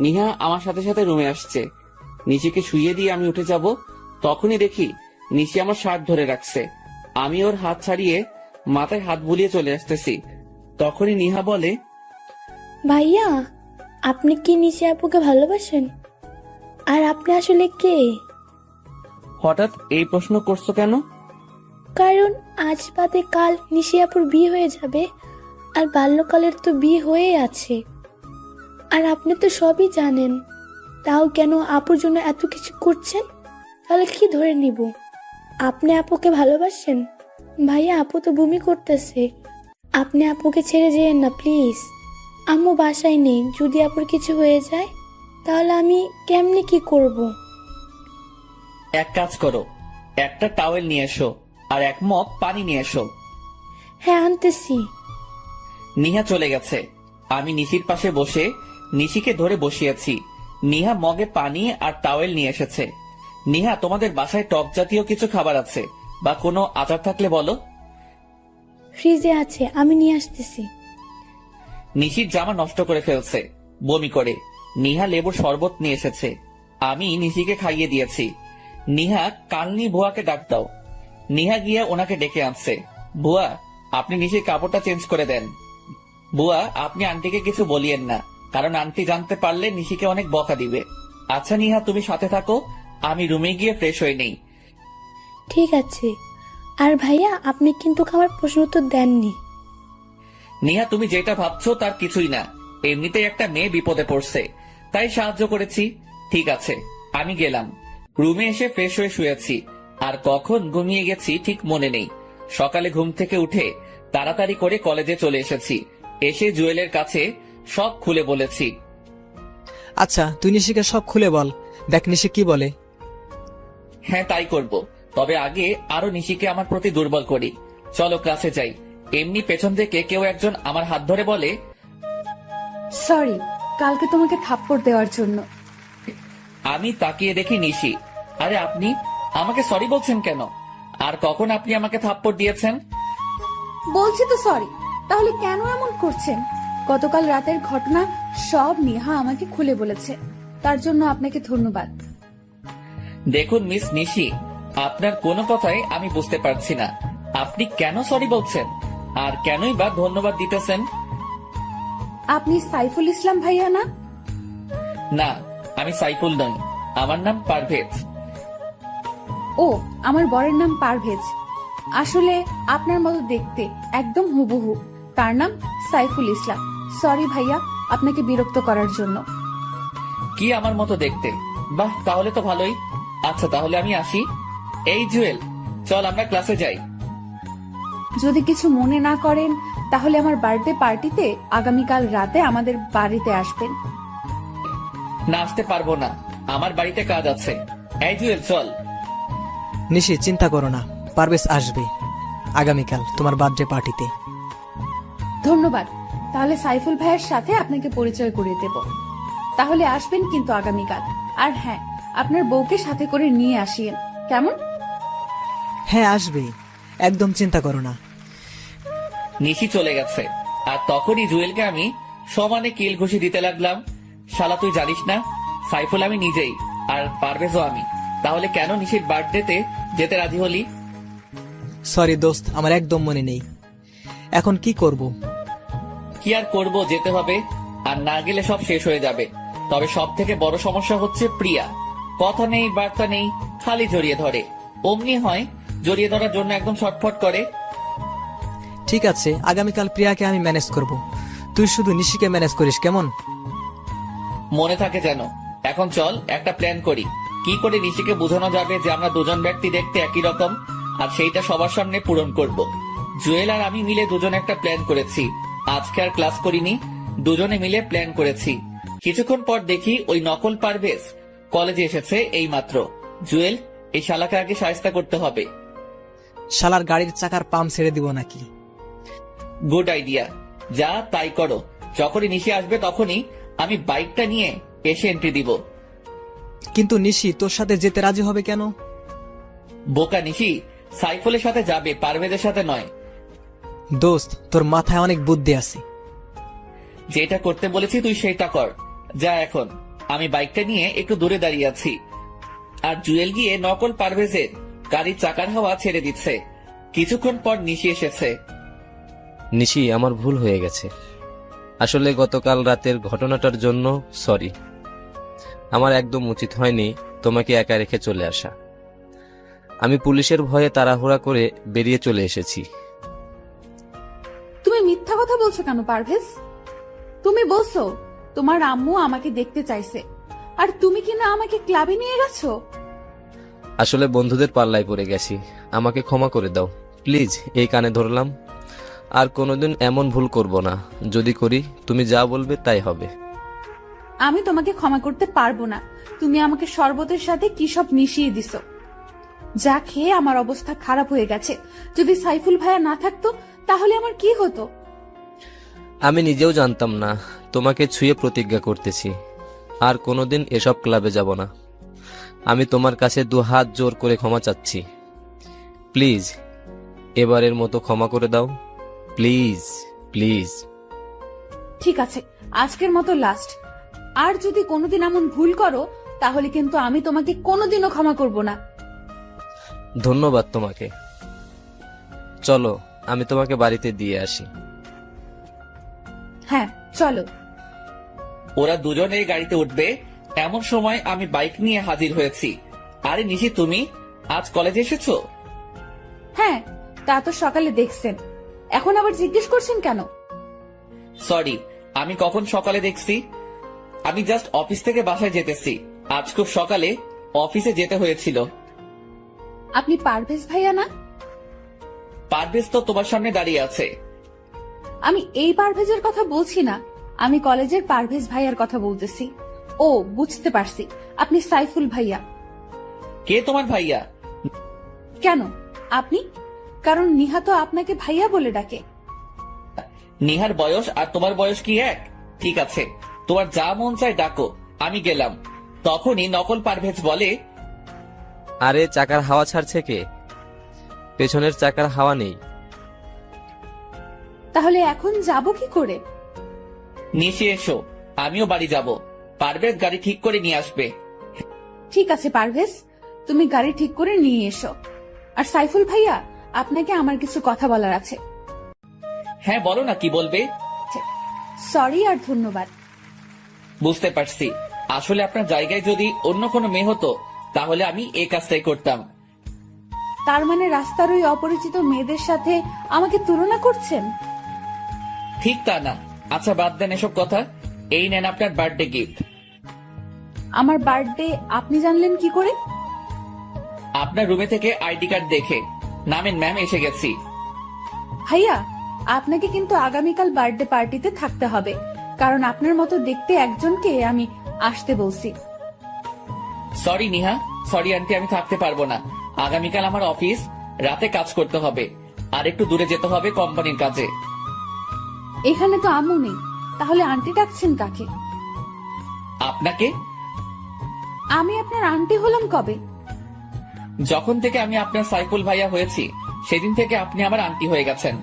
নিহা আমার সাথে সাথে রুমে আসছে। নিশিকে শুইয়ে দিয়ে আমি উঠে যাব, তখনই দেখি নিশি আমার শার্ট ধরে রাখছে। আমি ওর হাত ছাড়িয়ে মাথায় হাত বুলিয়ে চলে আসতেছি। তখনই নিহা বলে,
ভাইয়া, আপনি কি নিশি আপুকে ভালোবাসেন? আর আপনি আসলে কে?
হঠাৎ এই প্রশ্ন করছো কেন?
কারণ আজ বাদে কাল নিশি আপুর বিয়ে হয়ে যাবে, আর বাল্যকালের তো বিয়ে হয়ে আছে। আর আপনি তো সবই জানেন, তাও কেন আপুর জন্য এত কিছু করছেন? তাহলে কি ধরে নিব? আপনি আপুকে ভালোবাসেন? ভাইয়া, আপু তো বমি করতেছে। আপনি আপুকে ছেড়ে যেয়েন না প্লিজ। আম্মু বাসায় নেই, যদি আপুর কিছু হয়ে যায় তাহলে আমি কেমনে কি করব?
এক কাজ করো, একটা টাওয়েল নিয়ে এসো। আর এক মগ পানি নিয়ে এসো।
হ্যাঁ আনতেছি।
নিহা চলে গেছে। আমি নিশির পাশে বসে নিশিকে ধরে বসিয়েছি। নিহা মগে পানি আর টাওয়েল নিয়ে এসেছে। নিহা, তোমাদের বাসায় টক জাতীয় কিছু খাবার আছে বা কোনো আচার থাকলে বলো।
ফ্রিজে আছে, আমি নিয়ে আসতেছি।
নিশির জামা নষ্ট করে ফেলছে বমি করে। নিহা লেবুর শরবত নিয়ে এসেছে, আমি নিশিকে খাইয়ে দিয়েছি। নিহা, কালনি বুয়াকে ডাক দাও। নিহা গিয়ে ওনাকে ডেকে আনছে। বুয়া, আপনি নিশির কাপড়টা চেঞ্জ করে দেন। বুয়া, আপনি আন্টিকে কিছু বলিয়েন না, কারণ আন্টি জানতে পারলে নিশিকে অনেক বকা দিবে। আচ্ছা নিহা, তুমি সাথে থাকো, আমি রুমে গিয়ে ফ্রেশ হয়ে নেই।
ঠিক আছে। আর ভাইয়া, আপনি কিন্তু আমার প্রশ্ন উত্তর দেননি।
নিহা, তুমি যেটা ভাবছো তার কিছুই না। এমনিতেই একটা মেয়ে বিপদে পড়ছে, তাই সাহায্য করেছি। ঠিক আছে, আমি গেলাম। রুমে এসে ফ্রেশ হয়ে শুয়েছি, আর কখন ঘুমিয়ে গেছি ঠিক মনে নেই। সকালে ঘুম থেকে উঠে তাড়াতাড়ি করে কলেজে চলে এসেছি। এসে জুয়েলের কাছে সব খুলে বলেছি।
আচ্ছা, তুই নিশিকে সব খুলে বল, দেখ নিশি কি বলে।
হ্যাঁ, তাই করব। তবে আগে আরো নিশিকে আমার প্রতি দুর্বল করি। চলো ক্লাসে যাই। এমনি পেছন থেকে কেউ একজন আমার হাত ধরে বলে,
সরি কালকে তোমাকে থাপ্পড় দেওয়ার জন্য।
আমি তাকিয়ে দেখি নিশি। আরে আপনি আমাকে সরি বলছেন কেন? আর কখন আপনি আমাকে থাপ্পড় দিয়েছেন?
বলছি তো সরি, তাহলে কেন এমন করছেন? গতকাল রাতের ঘটনা সব নেহা আমাকে খুলে বলেছে, তার জন্য আপনাকে ধন্যবাদ।
দেখুন মিস নিশি, আপনার কোনো কথাই আমি বুঝতে পারছি না। আপনি কেন সরি বলছেন আর কেনই বা ধন্যবাদ দিতেছেন?
আপনি সাইফুল ইসলাম ভাইয়া না?
না, আমি সাইফুল নই, আমার নাম পারভেজ।
ও, আমার বরের নাম পারভেজ। আসলে আপনার মতো দেখতে, একদম হুবহু। তার নাম সাইফুল ইসলাম। সরি ভাইয়া আপনাকে বিরক্ত করার জন্য।
কি আমার মতো দেখতে? বাহ, তাহলে তো ভালোই। আচ্ছা তাহলে আমি আসি। এই জুয়েল, চল আমরা ক্লাসে যাই।
যদি কিছু মনে না করেন তাহলে আমার বার্থডে পার্টিতে আগামীকাল রাতে আমাদের বাড়িতে আসবেন।
না, আসতে পারবো না, আমার বাড়িতে কাজ আছে। এই জুয়েল চল।
নিশি, চিন্তা করো না, পারভেজ আসবে আগামীকাল তোমার বার্থডে পার্টিতে।
ধন্যবাদ। তাহলে সাইফুল ভাইয়ের সাথে আপনাকে পরিচয় করিয়ে দেব। তাহলে আসবেন কিন্তু আগামীকাল। আর হ্যাঁ, আপনার বউকে সাথে করে নিয়ে আসিয়েন, কেমন?
হ্যাঁ আসবে, একদম চিন্তা করো না।
নিশি চলে গেছে, আর তখনই জুয়েলকে আমি সমানে কিল ঘুষি দিতে লাগলাম। শালা, তুই জানিস না সাইফুল আমি নিজেই, আর পারভেজও আমি। তাহলে কেন নিশির বার্থডেতে যেতে রাজি হলি?
সরি দোস্ত, আমার একদম মনে নেই। এখন কি করব?
কি আর করব, যেতে হবে। আর না গেলে সব শেষ হয়ে যাবে। তবে সব থেকে বড় সমস্যা হচ্ছে প্রিয়া। কথা নেই, বার্তা নেই, খালি জড়িয়ে ধরে। অমনি হয় জড়িয়ে ধরার জন্য একদম ছটফট করে।
ঠিক আছে, আগামীকাল প্রিয়াকে আমি ম্যানেজ করব, তুই শুধু নিশিকে ম্যানেজ করিস, কেমন?
মনে থাকে যেন। এখন চল একটা প্ল্যান করি, কি করে নিশিকে বোঝানো যাবে যে আমরা দুজন ব্যক্তি দেখতে একই রকম, আর সেইটা সবার সামনে পূরণ করব। জুয়েল আর আমি মিলে দুজন একটা প্ল্যান করেছি। আজকে আর ক্লাস করিনি, দুজনে মিলে প্ল্যান করেছি। কিছুক্ষণ পর দেখি ওই নকল পারভেজ কলেজে এসেছে এইমাত্র। জুয়েল, এই শালাকে আগে শায়েস্তা করতে হবে।
শালার গাড়ির চাকার পাম্প ছেড়ে দিব নাকি?
গুড আইডিয়া, যা তাই করো। যখনই নিশি আসবে তখনই আমি বাইকটা নিয়ে এসে এন্ট্রি দিব।
কিন্তু নিশি তোর সাথে যেতে রাজি হবে কেন?
বোকা নিশি, সাইফুলের সাথে যাবে, পারভেজের সাথে নয়।
দোস্ত, তোর মাথায় অনেক বুদ্ধি আছে।
যেটা করতে বলেছি তুই সেটা কর। যা এখন। আমি বাইকটা নিয়ে একটু দূরে দাঁড়িয়ে আছি, আর জুয়েল গিয়ে নকল পারভেজের গাড়ির চাকার হাওয়া ছেড়ে দিচ্ছে। কিছুক্ষণ পর নিশি এসেছে।
নিশি, আমার ভুল হয়ে গেছে। আসলে গতকাল রাতের ঘটনাটার জন্য সরি। আমার একদম উচিত হয়নি তোমাকে একা রেখে চলে আসা। আমি পুলিশের ভয়ে তাড়াহুড়া করে বেরিয়ে চলে এসেছি।
তুমি মিথ্যা কথা বলছো কেন পারভেজ? তুমি বলছো তোমার আম্মু আমাকে দেখতে চাইছে, আর তুমি কিনা আমাকে ক্লাবে নিয়ে গেছো।
আসলে বন্ধুদের পাল্লায় পড়ে গেছি, আমাকে ক্ষমা করে দাও প্লিজ। এই কানে ধরলাম, আর কোনোদিন এমন ভুল করব না। যদি করি, তুমি যা বলবে তাই হবে।
আমি তোমাকে ক্ষমা করতে পারবো না। তুমি আমাকে শরবতের সাথে কি সব মিশিয়ে দিছো। যা খেয়ে আমার অবস্থা খারাপ হয়ে গেছে। যদি সাইফুল ভাইয়া না থাকতো তাহলে আমার কি হতো?
আমি নিজেও জানতাম না, তোমাকে ছুঁয়ে প্রতিজ্ঞা করতেছি আর কোনোদিন এসব ক্লাবে যাব না। আমি তোমার কাছে 2 হাত জোর করে ক্ষমা চাচ্ছি। প্লিজ এবারের মতো ক্ষমা করে দাও, প্লিজ প্লিজ।
ঠিক আছে, আজকের মতো লাস্ট। আর যদি কোনোদিন এমন ভুল করো তাহলে কিন্তু আমি তোমাকে কোনোদিনও ক্ষমা করব না।
ধন্যবাদ তোমাকে। চলো আমি তোমাকে বাড়িতে দিয়ে আসি।
হ্যাঁ চলো।
ওরা দুজনেই গাড়িতে উঠবে এমন সময় আমি বাইক নিয়ে হাজির হয়েছি। আরে নিশি, তুমি আজ কলেজে এসেছো?
হ্যাঁ, তা তো সকালে দেখছেন, এখন আবার জিজ্ঞেস করছেন কেন?
সরি, আমি কখন সকালে দেখছি? আমি জাস্ট অফিস থেকে বাসায় যেতেছি। আজ খুব সকালে অফিসে যেতে হয়েছিল।
আপনি পারভেজ ভাইয়া না?
পারভেজ তো তোমার সামনে দাঁড়িয়ে আছে।
আমি এই পারভেজের কথা বলছি না, আমি কলেজের পারভেজ ভাইয়ার কথা বলতেছি। ও বুঝতে পারছি, আপনি সাইফুল ভাইয়া।
কে তোমার ভাইয়া?
কেন আপনি? কারণ নিহা তো আপনাকে ভাইয়া বলে ডাকে।
নিহার বয়স আর তোমার বয়স কি এক? ঠিক আছে, তোমার যা মন চায় ডাকো, আমি গেলাম। তখনই নকল পারভেজ বলে,
আরে চাকার হাওয়া ছাড়ছে কে? পেছনের চাকার হাওয়া নেই।
তাহলে এখন যাব কি করে?
নিশে এসো, আমিও বাড়ি যাব। পারভেজ গাড়ি ঠিক করে নিয়ে আসবে।
ঠিক আছে পারভেজ, তুমি গাড়ি ঠিক করে নিয়ে এসো। আর সাইফুল ভাইয়া, আপনাকে আমার কিছু কথা বলার আছে।
হ্যাঁ বলো না, কি বলবে?
সরি আর ধন্যবাদ।
বুঝতে পারছি, আসলে আপনার জায়গায় যদি অন্য কোনো মেয়ে হতো তাহলে আমি এই কাজটাই করতাম।
তার মানে রাস্তার ওই অপরিচিত মেয়েদের সাথে আমাকে তুলনা করছেন?
ঠিক তা না। আচ্ছা বাদ দেন এসব কথা, এই নেন আপনার বার্থডে গিফট।
আমার বার্থডে আপনি জানলেন কি করে?
আপনার রুমে থেকে আইডি কার্ড দেখে। নামেন ম্যাম, এসে গেছি।
ভাইয়া, আপনাকে কিন্তু আগামীকাল বার্থডে পার্টিতে থাকতে হবে, কারণ আপনার মতো দেখতে একজনকে আমি আসতে বলছি।
সরি নিহা, সরি আন্টি, আমি থাকতে পারবো না। আগামীকাল আমার অফিস, রাতে কাজ করতে হবে আর একটু দূরে যেতে হবে কোম্পানির কাজে।
এখানে তো আম্মু নেই, তাহলে আন্টি ডাকছেন কাকে?
আপনাকে।
আমি আপনার আন্টি হলাম কবে?
যখন থেকে আমি আপনার সাইফুল ভাইয়া হয়েছি সেদিন থেকে আপনি আমার আন্টি হয়ে গেছেন।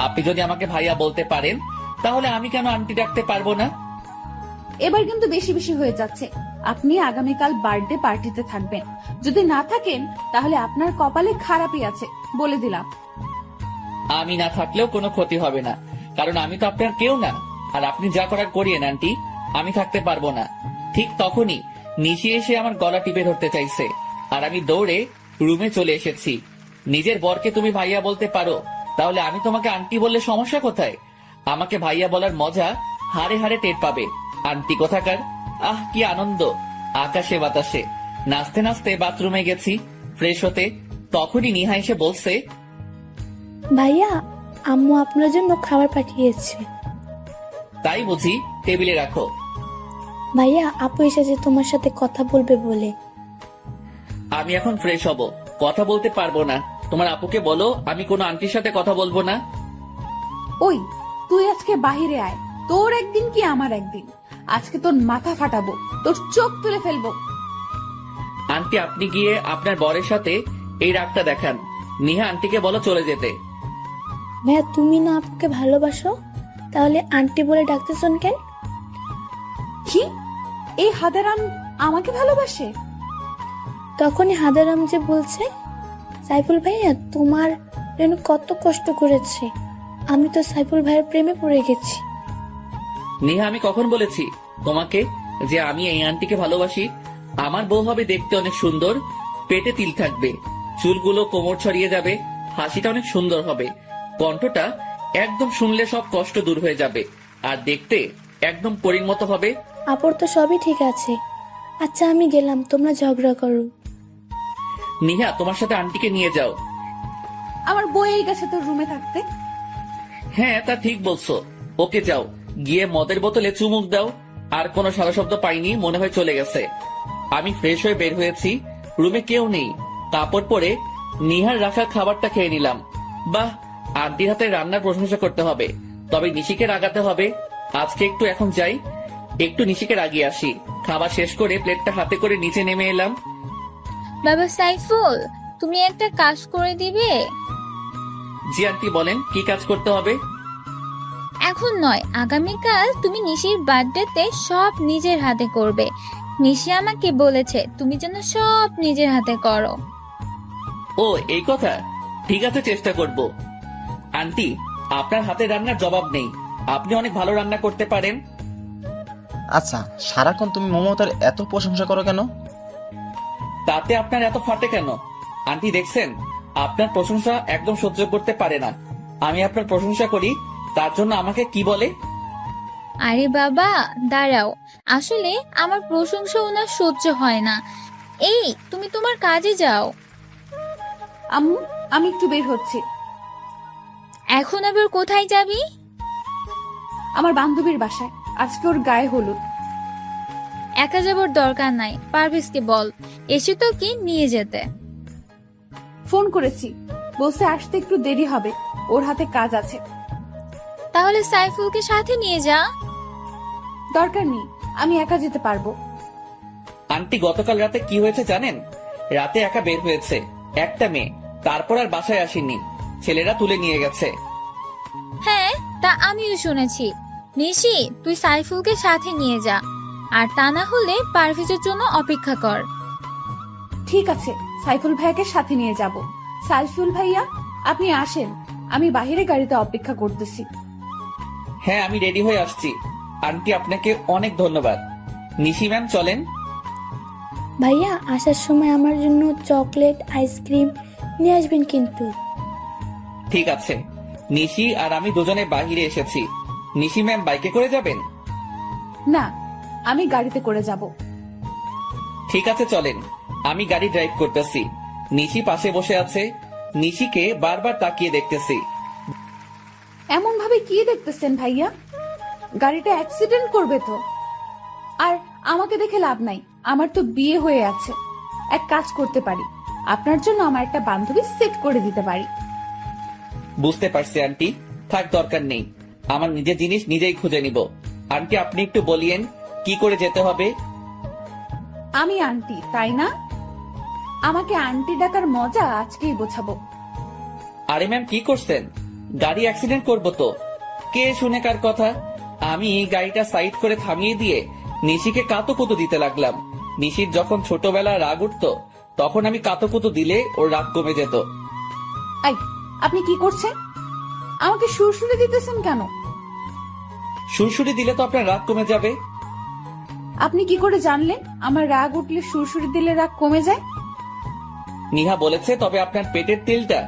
আপনি যদি আমাকে ভাইয়া বলতে পারেন তাহলে আমি কেন আন্টি ডাকতে পারবো না?
এবার কিন্তু বেশি বেশি হয়ে যাচ্ছে। আপনি আগামীকাল বার্থডে পার্টিতে থাকবেন, যদি না থাকেন তাহলে আপনার কপালে খারাপই আছে, বলে দিলাম।
আমি না থাকলেও কোনো ক্ষতি হবে না, কারণ আমি তো আপনার কেউ না। আর আপনি যা করার করিয়েন আন্টি, আমি থাকতে পারবো না। ঠিক তখনই নিশি এসে আমার গলা টিপে ধরতে চাইছে আর আমি দৌড়ে রুমে চলে এসেছি। নিজের বরকে তুমি ভাইয়া বলতে পারো, তাহলে আমি তোমাকে আন্টি বললে সমস্যা কোথায়? আমাকে ভাইয়া বলার মজা হাড়ে হাড়ে টের পাবে। আন্টি কোথাকার। আহ কি আনন্দ, আকাশে বাতাসে। নাচতে নাচতে বাথরুমে গেছি ফ্রেশ হতে, তখনই নিহা এসে বলছে,
ভাইয়া, আম্মু আপনার জন্য খাবার পাঠিয়েছে।
তাই বুঝি? টেবিলে রাখো।
ভাইয়া, আপু এসেছে তোমার সাথে কথা বলবে বলে।
আমি এখন ফ্রেশ হব, কথা বলতে পারবো না। তোমার আপুকে বলো আমি কোনো আন্টির সাথে কথা বলবো না।
ওই তুই আজকে বাহিরে আয়, তোর একদিন কি আমার একদিন। আজকে তোর মাথা ফাটাবো, তোর চোখ তুলে ফেলবো।
আন্টি আপনি গিয়ে আপনার বরের সাথে এই রাগটা দেখান। নিহা আন্টিকে বলো চলে যেতে।
ভাইয়া, তুমি না আপুকে ভালোবাসো, তাহলে আন্টি বলে ডাকতেছেন কেন?
কি এই হাদারাম আমাকে ভালোবাসে?
তখনই হাদারাম যে বলছে, সাইফুল ভাইয়া তোমার জন্য কত কষ্ট করেছে, আমি তো সাইফুল ভাইয়ের প্রেমে পড়ে গেছি।
নিহা আমি কখন বলেছি তোমাকে যে আমি এই আন্টিকে ভালোবাসি? আমার বউ হবে দেখতে অনেক সুন্দর, পেটে তিল থাকবে, চুলগুলো কোমর ছড়িয়ে যাবে, হাসিটা অনেক সুন্দর হবে, কণ্ঠটা একদম শুনলে সব কষ্ট দূর হয়ে যাবে, আর দেখতে একদম পরীর মতো হবে।
আপুর তো সবই ঠিক আছে। আচ্ছা আমি গেলাম, তোমরা ঝগড়া করো।
নিহা তোমার সাথে আন্টিকে নিয়ে যাও।
আমার বইয়ের কাছে তোর রুমে থাকতে।
হ্যাঁ তা ঠিক বলছো, ওকে যাও, গিয়ে মদের বোতলে চুমুক দাও। আর কোনো সারা শব্দ পাইনি, মনে হয় চলে গেছে। আমি ফ্রেশ হয়ে বের হয়েছি, রুমে কেউ নেই। কাপড় পরে নিহার রাখা খাবারটা খেয়ে নিলাম। বাহ, আন্টির হাতে রান্নার প্রশংসা করতে হবে, তবে নিশিকে রাগাতে হবে। আজকে একটু এখন যাই, একটু নিশিকে রাগিয়ে আসি। খাবার শেষ করে প্লেটটা হাতে করে নিচে নেমে এলাম।
বাবা সাইফুল, তুমি একটা কাজ করে দিবে?
জি আন্টি, বলেন কি কাজ করতে হবে?
এখন নয়, আগামীকাল তুমি নিশির বার্থডেতে সব নিজের হাতে করবে। নিশি আমাকে বলেছে তুমি যেন সব নিজের হাতে করো।
ও এই কথা, ঠিক আছে, চেষ্টা করব। আন্টি, আপনার হাতে রান্নার জবাব নেই, আপনি অনেক ভালো রান্না করতে পারেন।
আচ্ছা, সারাক্ষণ তুমি মমতার এত প্রশংসা করো কেন?
তাতে আপনার এত ফাটে কেন? আন্টি দেখছেন, আপনার প্রশংসা একদম সহ্য করতে পারে না। আমি আপনার প্রশংসা করি, তার জন্য আমাকে কি বলে?
আরে বাবা দাঁড়াও, আসলে আমার প্রশংসা ওনার সহ্য হয় না। এই তুমি তোমার কাজে যাও।
আম্মু, আমি একটু বের হচ্ছি।
এখন আবার কোথায় যাবি?
আমার বান্ধবীর বাসায়, আজকে ওর গায়ে হলুদ।
একা যাবার দরকার নাই, পারভেজকে বল এসে তো কি নিয়ে যেতে।
ফোন করেছি, বলছে আসতে একটু দেরি হবে, ওর হাতে কাজ আছে।
তাহলে সাইফুলকে সাথে নিয়ে যা।
দরকার নেই, আমি একা যেতে পারবো।
আন্টি, গতকাল রাতে কি হয়েছে জানেন? রাতে একা বের হয়েছে একটা মেয়ে, তারপর আর বাসায় আসেনি, ছেলেরা তুলে নিয়ে গেছে।
হ্যাঁ, তা আমিও শুনেছি। নিশি, তুই সাইফুলকে সাথে নিয়ে যা, আর তা না হলে পারভেজের জন্য অপেক্ষা কর।
ঠিক আছে, সাইফুল ভাইয়াকে সাথে নিয়ে যাব। সাইফুল ভাইয়া, আপনি আসেন, আমি বাইরে গাড়িতে অপেক্ষা করতেছি।
হ্যাঁ, আমি রেডি হয়ে আসছি। আন্টি, আপনাকে অনেক ধন্যবাদ। নিশি ম্যাম, চলেন।
ভাইয়া আসার সময় আমার জন্য চকলেট আইসক্রিম নিয়ে আসবেন কিন্তু।
ঠিক আছে। নিশি আর আমি দুজনে বাহিরে এসেছি। নিশি ম্যাম বাইকে করে যাবেন?
না, আমি গাড়িতে করে যাব।
ঠিক আছে, চলেন। আমি গাড়ি ড্রাইভ করতেছি, নিশি পাশে বসে আছে। নিশিকে বারবার তাকিয়ে দেখতেছি।
এমন ভাবে কি দেখতেছেন ভাইয়া? গাড়িটা অ্যাক্সিডেন্ট করবে তো। আর আমাকে দেখে লাভ নাই, আমার তো বিয়ে হয়ে আছে। এক কাজ করতে পারি, আপনার জন্য আমার একটা বান্ধবী সেট করে দিতে পারি।
বুঝতে পারছি আন্টি, থাক, দরকার নেই। আমার নিজের জিনিস নিজেই খুঁজে নিব। আন্টি, আপনি একটু বলিয়েন কি করে যেতে হবে?
আমি আন্টি, তাই না? আমাকে আন্টি ডাকার মজা আজকেই বোঝাবো।
আরে ম্যাম, কি করছেন? গাড়ি অ্যাক্সিডেন্ট করবো তো। কে শুনে কার কথা? আমি গাড়িটা সাইড করে থামিয়ে দিয়ে নিশিকে কাতুকুতু দিতে লাগলাম। নিশির যখন ছোটবেলা রাগ উঠতো, তখন আমি কাতুকুতু দিলে ওর রাগ কমে যেত।
আই, আপনি কি করছেন? আমাকে সুরসুরে দিতেছেন কেন?
সুরসুরি দিলে তো আপনার রাগ কমে যাবে।
আপনি কি করে জানলেন আমার রাগ উঠলে সুরসুরি দিলে রাগ কমে যায়?
নিহা বলেছে, তবে আপনার পেটের তিলটা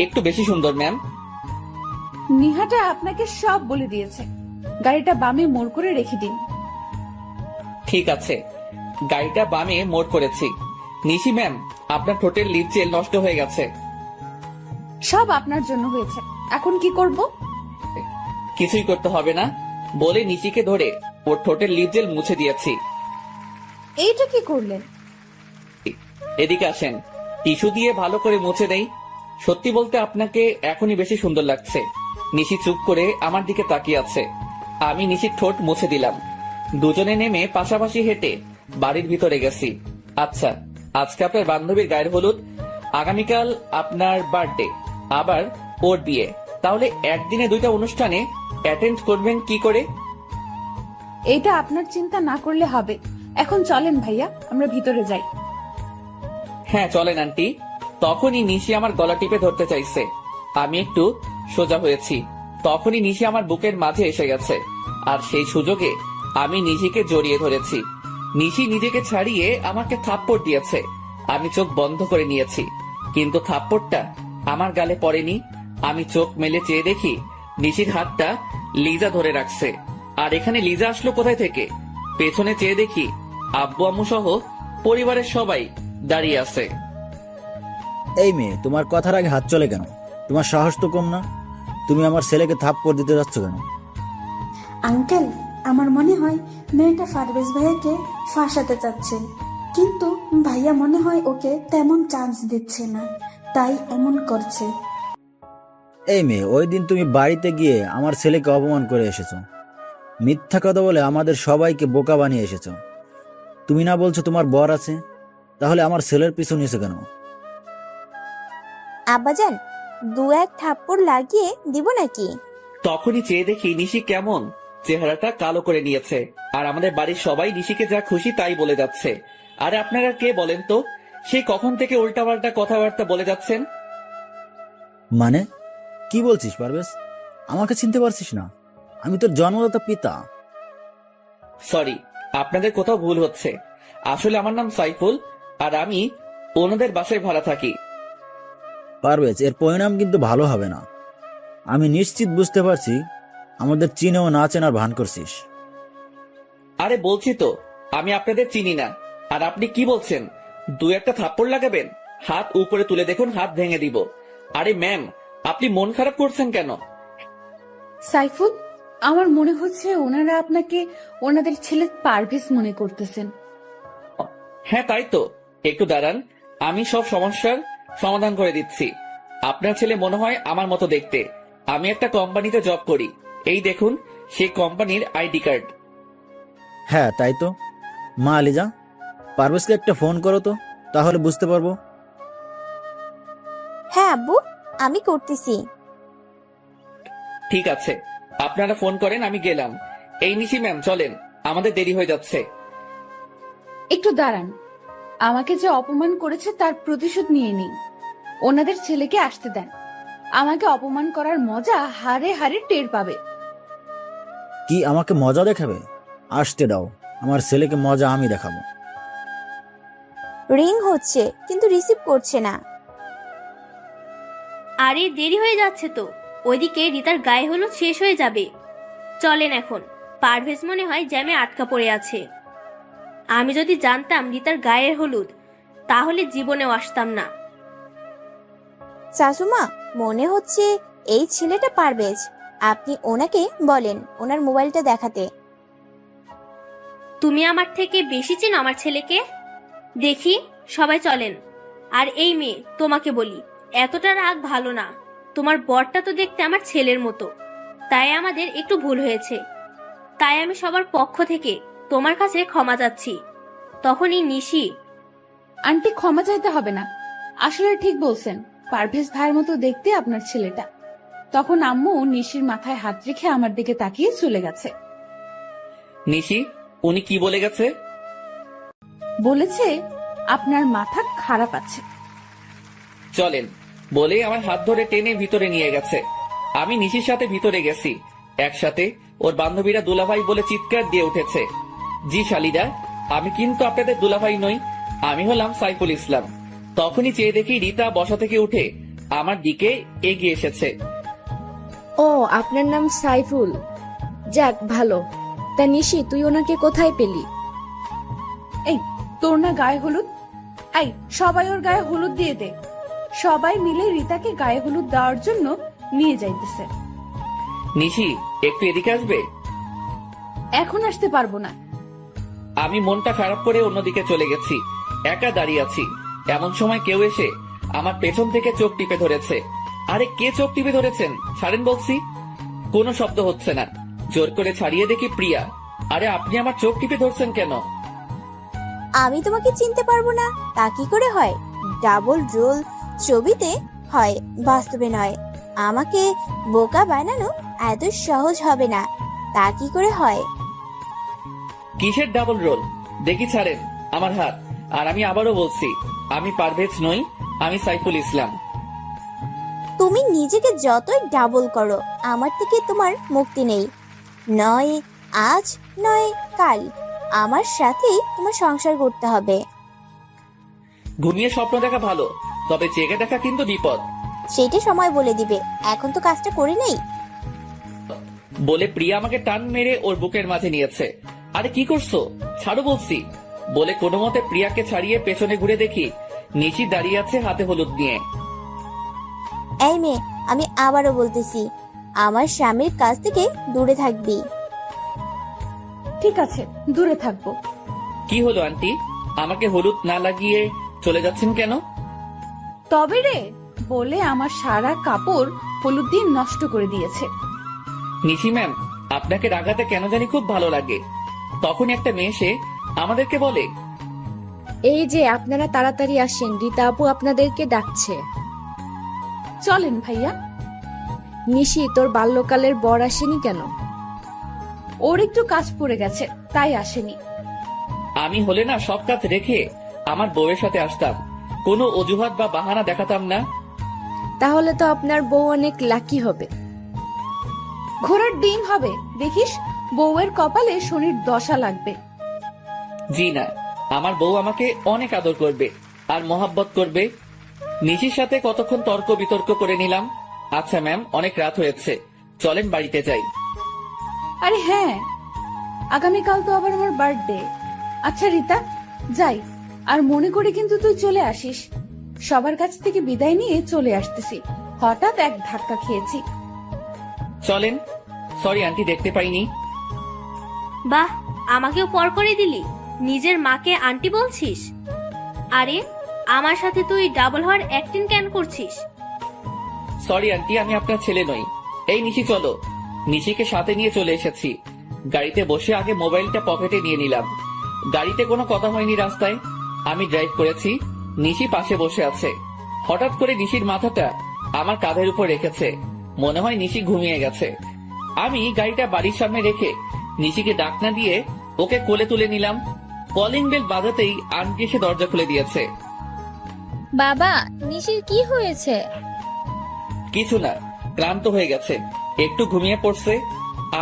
একটু বেশি সুন্দর ম্যাম।
নিহাটা আপনাকে সব বলে দিয়েছে। গাড়িটা বামে মোড় করে রেখে দিন।
ঠিক আছে, গাড়িটা বামে মোড় করেছি। নিশি ম্যাম, আপনার ঠোঁটের লিপ জেল নষ্ট হয়ে গেছে।
সব আপনার জন্য হয়েছে, এখন কি করব?
কিছুই করতে হবে না বলে নিশিকে ধরে ওর ঠোঁটের লিপ জেল মুছে দিয়েছি।
এইটা কি করলেন?
এদিকে আসেন, টিস্যু দিয়ে ভালো করে মুছে দেই। সত্যি বলতে আপনাকে এখনই বেশি সুন্দর লাগছে। নিশি চুপ করে আমার দিকে তাকিয়ে আছে। আমি নিশির ঠোঁট মুছে দিলাম। দুজনে নেমে পাশাপাশি হেঁটে বাড়ির ভিতরে গেছি। আচ্ছা, আজকে আপনার বান্ধবীর গায়ের হলুদ, আগামীকাল আপনার বার্থডে, আবার ওর বিয়ে, তাহলে একদিনে দুইটা অনুষ্ঠানে অ্যাটেন্ড করবেন কি করে?
এইটা আপনার চিন্তা না করলে হবে। এখন চলেন ভাইয়া, আমরা ভিতরে যাই।
হ্যাঁ চলেন আন্টি। তখনই নিশি আমার গলা টিপে ধরতে চাইছে। আমি একটু সোজা হয়েছি, তখনই নিশি আমার বুকের মাঝে এসে গেছে, আর সেই সুযোগে আমি নিশিকে জড়িয়ে ধরেছি। নিশি নিজেকে ছাড়িয়ে আমাকে থাপ্পড় দিয়েছে। আমি চোখ বন্ধ করে নিয়েছি, কিন্তু থাপ্পড়টা আমার গালে পড়েনি। আমি চোখ মেলে চেয়ে দেখি নিশির হাতটা লিজা ধরে রাখছে। আর এখানে লিজা আসলো কোথায় থেকে? পেছনে চেয়ে দেখি আব্বু আম্মু সহ পরিবারের সবাই দাঁড়িয়ে আছে।
এই মেয়ে, তোমার কথার আগে হাত চলে কেন? তোমার সাহস তো কম না। তুমি আমার ছেলেকে থাপ্পড় দিতে যাচ্ছ কেন?
আঙ্কেল, আমার মনে হয় মেয়েটা পারভেজ ভাইয়াকে ফাঁসাতে চাচ্ছে। কিন্তু ভাইয়া মনে হয় ওকে তেমন চান্স দিচ্ছে না, তাই এমন করছে।
এই মেয়ে, ওই দিন তুমি বাড়িতে গিয়ে আমার ছেলেকে অপমান করে এসেছো, মিথ্যা কথা বলে আমাদের সবাইকে বোকা বানিয়ে এসেছো। তুমি না বলছো তোমার বর আছে, তাহলে আমার ছেলের পিছু নিয়েছো কেন?
আব্বাজান, 2-1 থাপ্পড় লাগিয়ে দিব নাকি?
তখনই চেয়ে দেখি নিশি কেমন চেহারাটা কালো করে নিয়েছে, আর আমাদের বাড়ির সবাই নিশিকে যা খুশি তাই বলে যাচ্ছে। আরে আপনারা কে বলেন তো? সেই কখন থেকে উল্টাপাল্টা কথাবার্তা বলে যাচ্ছেন?
মানে কি বলছিস পারভেজ? আমাকে চিনতে পারছিস না? আমি তোর জন্মদাতা পিতা।
সরি, আপনাদের কোথাও ভুল হচ্ছে। আসলে আমার নাম সাইফুল, আর আমি ওনাদের বাসায় ভাড়া থাকি।
পারভেজ, এর পরিণাম কিন্তু ভালো হবে না। আমি নিশ্চিত বুঝতে পারছি আমাদের চিনেও না চেনার ভান করছিস।
আরে বলছি তো আমি আপনাদের চিনি না। আর আপনি কি বলছেন 2-1 থাপ্পড় লাগাবেন? হাত উপরে তুলে দেখুন, হাত ভেঙে দিব। আরে ম্যাম, আপনি মন খারাপ করছেন কেন?
সাইফুল, আমার মনে হচ্ছে ওনারা আপনাকে ওনাদের ছেলে পারভেজ মনে করতেছেন।
হ্যাঁ তাই তো, একটু দাঁড়ান, আমি সব সমস্যার সমাধান করে দিচ্ছি। আপনার ছেলে মনে হয় আমার মতো দেখতে। আমি একটা কোম্পানিতে জব করি, এই দেখুন সেই কোম্পানির আইডি কার্ড।
হ্যাঁ তাই তো। মা আলিজা, পারভেজকে একটা ফোন করো তো, তাহলে বুঝতে পারবো।
হ্যাঁ আব্বু, আমি করতেছি।
ঠিক আছে, আপনারা ফোন করেন, আমি গেলাম। এই নিশি ম্যাম চলেন, আমাদের দেরি হয়ে যাচ্ছে।
একটু দাঁড়ান, আমাকে যে অপমান করেছে তার প্রতিশোধ নিয়ে নিই। ওনাদের ছেলেকে আসতে দেন, আমাকে অপমান করার মজা হারে হারে টের পাবে।
কি আমাকে মজা দেখাবে? আসতে দাও, আমার ছেলেকে মজা আমি দেখাবো।
রিং হচ্ছে কিন্তু রিসিভ করছে না।
আরে দেরি হয়ে যাচ্ছে তো, ওইদিকে রিতার গায়ে হলুদ শেষ হয়ে যাবে। চলেন এখন, পারভেজ মনে হয় জ্যামে আটকা পড়ে আছে। আমি যদি জানতাম রিতার গায়ের হলুদ, তাহলে জীবনেও আসতাম না।
শাশুমা, মনে হচ্ছে এই ছেলেটা পারভেজ। আপনি ওনাকে বলেন ওনার মোবাইলটা দেখাতে।
তুমি আমার থেকে বেশি চেনো আমার ছেলেকে। দেখি, সবাই চলেন। আর এই মেয়ে, তোমাকে বলি, এতটা রাগ ভালো না। তোমার বরটা তো দেখতে আমার ছেলের মতো, তাই আমাদের একটু ভুল হয়েছে। তাই আমি সবার পক্ষ থেকে তোমার কাছে ক্ষমা চাচ্ছি। তখনই নিশি,
আন্টি ক্ষমা চাইতে হবে না, আসলে ঠিক বলছেন, পারভেজ ভাইয়ের মতো দেখতে আপনার ছেলেটা। তখন আম্মু নিশির মাথায় হাত রেখে আমার দিকে তাকিয়ে চলে গেছে।
নিশি, উনি কি বলে গেছে?
বলেছে আপনার মাথা খারাপ আছে।
চলেন বলে আমার হাত ধরে টেনে ভিতরে নিয়ে গেছে। আমি নিশির সাথে ভিতরে গেছি, একসাথে ওর বান্ধবীরা দুলাভাই বলে চিৎকার দিয়ে উঠেছে। জি শালিদা, আমি কিন্তু আপনাদের দুলাভাই নই, আমি হলাম সাইফুল ইসলাম। তখনই চেয়ে দেখি রিতা বসা থেকে উঠে আমার দিকে এগিয়ে এসেছে।
ও, আপনার নাম সাইফুল? যাক ভালো। তা নিশি, তুই ওনাকে কোথায় পেলি?
এই, তোর না গায়ে হলুদ? এই, সবাই ওর গায়ে হলুদ দিয়ে দে। সবাই মিলে রিতাকে গায়ে হলুদ দেওয়ার জন্য নিয়ে যাইতেছে।
নিশি, একটু এদিকে আসবে?
এখন আসতে পারবো না।
আমি মনটা খারাপ করে অন্যদিকে চলে গেছি, একা দাঁড়িয়ে আছি। এমন সময় কেউ এসে আমার পেছন থেকে চোখ টিপে ধরেছে। আরে কে চোখ টিপে ধরেছেন? ছাড়েন বলছি। কোনো শব্দ হচ্ছে না। জোর করে ছাড়িয়ে দেখি প্রিয়া। আরে আপনি আমার চোখ টিপে ধরছেন কেন?
আমি তোমাকে চিনতে পারবো না তা কি করে হয়? ডাবল রোল ছবিতে হয়, বাস্তবে নয়। আমাকে বোকা বানানো এত সহজ হবে না, তা কি করে হয়?
কিসের ডাবল রোল? দেখি ছাড়েন আমার হাত। আর আমি আবারও বলছি, আমি পারভেজ নই, আমি সাইফুল ইসলাম।
তুমি নিজেকে যতই ডাবল করো, আমার থেকে তোমার মুক্তি নেই। নয় আজ, নয় কাল, আমার সাথেই তোমার সংসার করতে হবে।
ঘুমিয়ে স্বপ্ন দেখা ভালো, তবে জেগে দেখা কিন্তু বিপদ।
সেটা সময় বলে দিবে, এখন তো কাজটা করে নেই।
বলে প্রিয়া আমাকে টান মেরে ওর বুকের মাঝে নিয়েছে। আরে কি করছো? ছাড়ো বলছি। বলে কোনো মতে প্রিয়াকে ছাড়িয়ে পেছনে ঘুরে দেখি নিশি দাঁড়িয়ে আছে হাতে হলুদ নিয়ে।
এই মেয়ে, আমি আবারও বলতেছি, আমার স্বামীর কাছ থেকে দূরে থাকবি।
ঠিক আছে, দূরে থাকবো।
কি হলো আন্টি, আমাকে হলুদ না লাগিয়ে চলে যাচ্ছেন কেন?
তবে রে বলে আমার সারা কাপড় হলুদ দিয়ে নষ্ট করে দিয়েছে।
নিশি ম্যাম, আপনাকে রাগাতে কেন জানি খুব ভালো লাগে। তখন একটা মেয়ে এসে আমাদেরকে বলে,
এই যে আপনারা তাড়াতাড়ি আসেন, রীতা আপু আপনাদেরকে ডাকছে।
চলেন ভাইয়া।
নিশি, তোর বাল্যকালের বর আসেনি কেন?
ওর একটু কাজ পড়ে গেছে, তাই আসেনি।
আমি হলে না সব কাজ রেখে আমার বউয়ের সাথে আসতাম, কোনো অজুহাত বা বাহানা দেখাতাম না।
তাহলে তো আপনার বউ অনেক লাকি হবে।
ঘোড়ার ডিম হবে, দেখিস বউয়ের কপালে শনির দশা লাগবে।
জি না, আমার বউ আমাকে অনেক আদর করবে আর মহাব্বত করবে। নিশির সাথে কতক্ষণ তর্ক বিতর্ক করে নিলাম। আচ্ছা ম্যাম, অনেক রাত হয়েছে, চলেন বাড়িতে যাই।
আরে হ্যাঁ, আগামীকাল তো আবার আমার বার্থডে। আচ্ছা রীতা, যাই। আর মনে করে কিন্তু তুই চলে আসিস। সবার কাছ থেকে বিদায় নিয়ে চলে আসতেছি, হঠাৎ এক ধাক্কা খেয়েছি।
চলেন। সরি আন্টি, দেখতে পাইনি।
বাহ, আমাকেও পর করে দিলি। নিজের মাকে আন্টি বলছিস? আরে আমার সাথে তুই ডাবল হওয়ার অ্যাক্টিং কেন করছিস?
সরি আন্টি, আমি আপনার ছেলে নই। এই নিশি চলো। নিশিকে সাথে নিয়ে চলে এসেছি। গাড়িতে বসে আগে মোবাইলটা পকেটে নিয়ে নিলাম। গাড়িতে কোনো কথা হয়নি রাস্তায়। আমি ড্রাইভ করেছি, নিশি পাশে বসে আছে। হঠাৎ করে নিশির মাথাটা আমার কাঁধের উপর রেখেছে। মনে হয় নিশি ঘুমিয়ে গেছে। আমি গাড়িটা বাড়ির সামনে রেখে নিশিকে ডাক না দিয়ে ওকে কোলে তুলে নিলাম। কলিং বেল বাজাতেই আন্টি এসে দরজা খুলে দিয়েছে।
বাবা, নিশির কি হয়েছে?
কিছু না, ক্লান্ত হয়ে গেছে, একটু ঘুমিয়ে পড়ছে।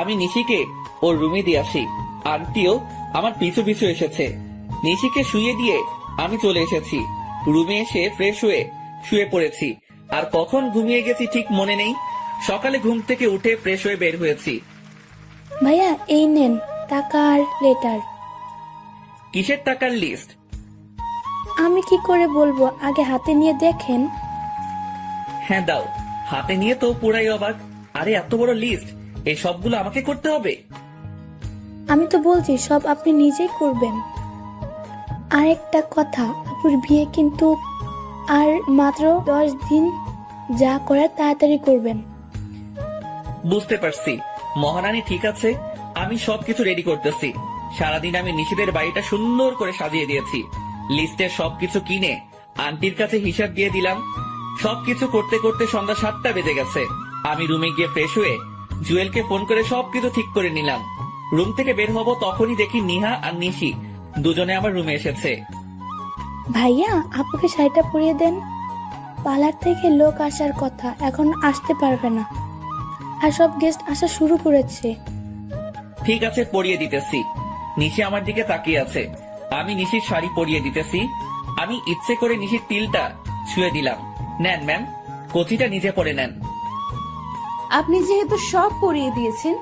আমি নিশিকে ওর রুমে দিয়ে আসি। আন্টিও আমার পিছু পিছু এসেছে। নিশিকে শুয়ে দিয়ে আমি চলে এসেছি। রুমে এসে ফ্রেশ হয়ে শুয়ে পড়েছি। আর কখন ঘুমিয়ে গেছি ঠিক মনে নেই। সকালে ঘুম থেকে উঠে ফ্রেশ হয়ে বের হয়েছি।
ভাইয়া এই নেন টাকা আর লেটার।
কিসের টাকার লিস্ট?
আমি কি করে বলবো, আগে হাতে নিয়ে দেখেন।
হ্যাঁ দাও। হাতে নিয়ে তো পুরাই অবাক। আরে এত বড় লিস্ট, এই সবগুলো আমাকে করতে হবে?
আমি তো বলছি সব আপনি নিজেই করবেন। আর একটা কথা, আপুর বিয়ে কিন্তু আর মাত্র 10 দিন, যা করার তাড়াতাড়ি করবেন।
বুঝতে পারছি মহারানী, ঠিক আছে, আমি সবকিছু রেডি করতেছি। সারাদিন আমি নিশিদের বাড়িটা সুন্দর করে সাজিয়ে দিয়েছি। লিস্টের সবকিছু কিনে আন্টির কাছে হিসাব দিয়ে দিলাম। সবকিছু করতে করতে সন্ধ্যা 7টা বেজে গেছে। আমি রুমে গিয়ে ফ্রেশ হয়ে জুয়েলকে ফোন করে সবকিছু ঠিক করে নিলাম। রুম থেকে বের হব তখনই দেখি নিহা আর নিশি দুজনে আমার রুমে এসেছে।
ভাইয়া আপুকে শাড়িটা পরিয়ে দেন। পার্লার থেকে লোক আসার কথা, এখন আসতে পারবে না। আর সব গেস্ট আসা শুরু করেছে।
ঠিক আছে, পরিয়ে দিতেছি। নিশি আমার দিকে তাকিয়ে আছে। আমি নিশির শাড়ি পরিয়ে দিতেছি। আমি ইচ্ছে করে নিশির তিলটা ছুঁয়ে দিলাম। নেন ম্যাম, কচিটা নিজে পরে নেন।
আপনি যেহেতু সব পরিয়ে দিয়েছেন,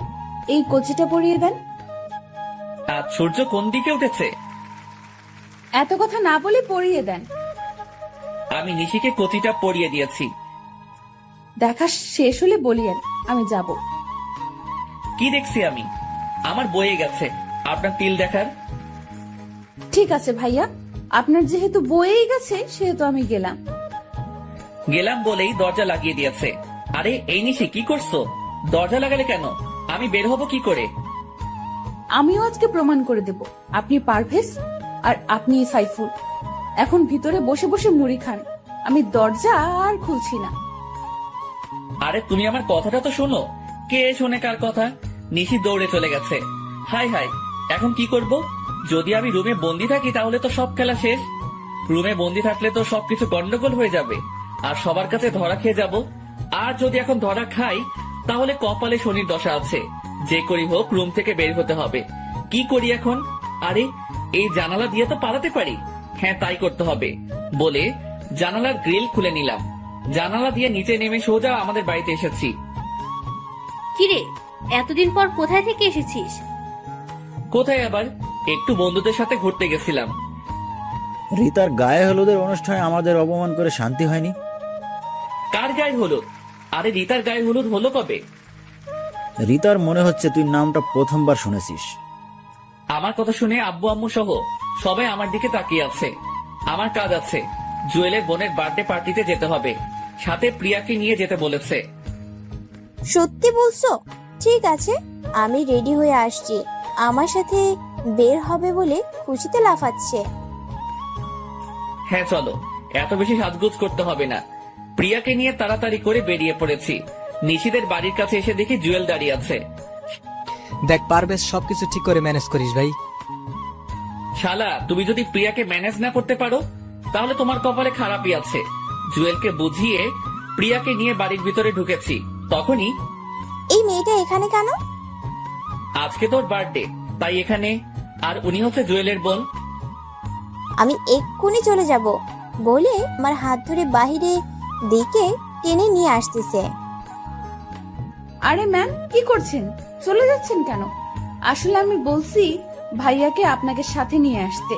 এই কচিটা পরিয়ে দেন।
আজ সূর্য কোন দিকে উঠেছে?
এত কথা না বলে পরিয়ে দেন।
আমি নিশিকে কচিটা পরিয়ে দিয়েছি।
দেখা শেষ হলে বলিয়েন, আমি যাব।
কি দেখছি আমি? আমার বয়ে গেছে আপনার তিল দেখার।
ঠিক আছে ভাইয়া, আপনার যেহেতু বয়েই গেছে সেহেতু আমি গেলাম।
গেলাম বলেই দরজা লাগিয়ে দিয়েছে। আরে এই নিশি, কি করছো? দরজা লাগালে কেন? আমি বের হব কি করে?
আমিও আজকে প্রমাণ করে দেব আপনি পারভেজ আর আপনি সাইফুল। এখন ভিতরে বসে বসে মুড়ি খান, আমি দরজা আর খুলছি না।
আরে তুমি আমার কথাটা তো শোনো। কে শোনে কার কথা? নিশি দৌড়ে চলে গেছে। হাই হাই, এখন কি করব? যদি আমি রুমে বন্দি থাকি তাহলে তো সব খেলা শেষ। রুমে বন্দি থাকলে তো সবকিছু গন্ডগোল হয়ে যাবে আর সবার কাছে ধরা খেয়ে যাব। আর যদি এখন ধরা খাই তাহলে কপালে শনির দশা আছে। যে করি হোক রুম থেকে বের হতে হবে। কি করি এখন? আরে এই জানালা দিয়ে তো পালাতে পারি। হ্যাঁ, তাই করতে হবে বলে জানালার গ্রিল খুলে নিলাম। জানালা দিয়ে নিচে নেমে সোজা আমাদের বাড়িতে এসেছি।
কিরে, এতদিন পর কোথায় থেকে এসেছিস?
কোথায় আবার, একটু বন্ধুদের সাথে ঘুরতে গেছিলাম।
রীতার গায়ে হলুদের অনুষ্ঠানে আমাদের অপমান করে শান্তি হয়নি।
কার গায়ে হলুদ? আরে রীতার গায়ে হলুদ হলো কবে?
রীতার মনে হচ্ছে তুই নামটা প্রথমবার শুনেছিস।
আমার কথা শুনে আব্বু আম্মু সহ সবাই আমার দিকে তাকিয়ে আছে। আমার কাজ আছে, জুয়েলের বোনের বার্থডে পার্টিতে যেতে হবে, সাথে প্রিয়াকে নিয়ে যেতে বলেছে।
সত্যি বলছো? ঠিক আছে, আমি রেডি হয়ে আসছি। আমার সাথে বের হবে বলে খুশিতে লাফাচ্ছে।
হ্যাঁ চলো, এত বেশি সাজগোজ করতে হবে না। প্রিয়াকে নিয়ে তাড়াতাড়ি করে বেরিয়ে পড়েছি। নিশিদের বাড়ির কাছে এসে দেখি জুয়েল দাঁড়িয়ে আছে।
দেখ পারভেজ, সবকিছু ঠিক করে ম্যানেজ করিস ভাই।
শালা, তুমি যদি প্রিয়াকে ম্যানেজ না করতে পারো তাহলে তোমার কপালে খারাপই আছে। জুয়েলকে বুঝিয়ে প্রিয়াকে নিয়ে বাড়ির ভিতরে ঢুকেছি, তখনই
এই মেয়েটা এখানে কেন?
আজকে তোর বার্থডে, তাই এখানে। আর উনি হচ্ছে জুয়েলের বোন।
আমি এক্ষুনি চলে যাব বলে আমার হাত ধরে বাহিরে দিকে টেনে নিয়ে আসতেছে।
আরে ম্যাম, কি করছেন? চলে যাচ্ছেন কেন? আসলে আমি বলছি ভাইয়াকে আপনাকে সাথে নিয়ে আসতে।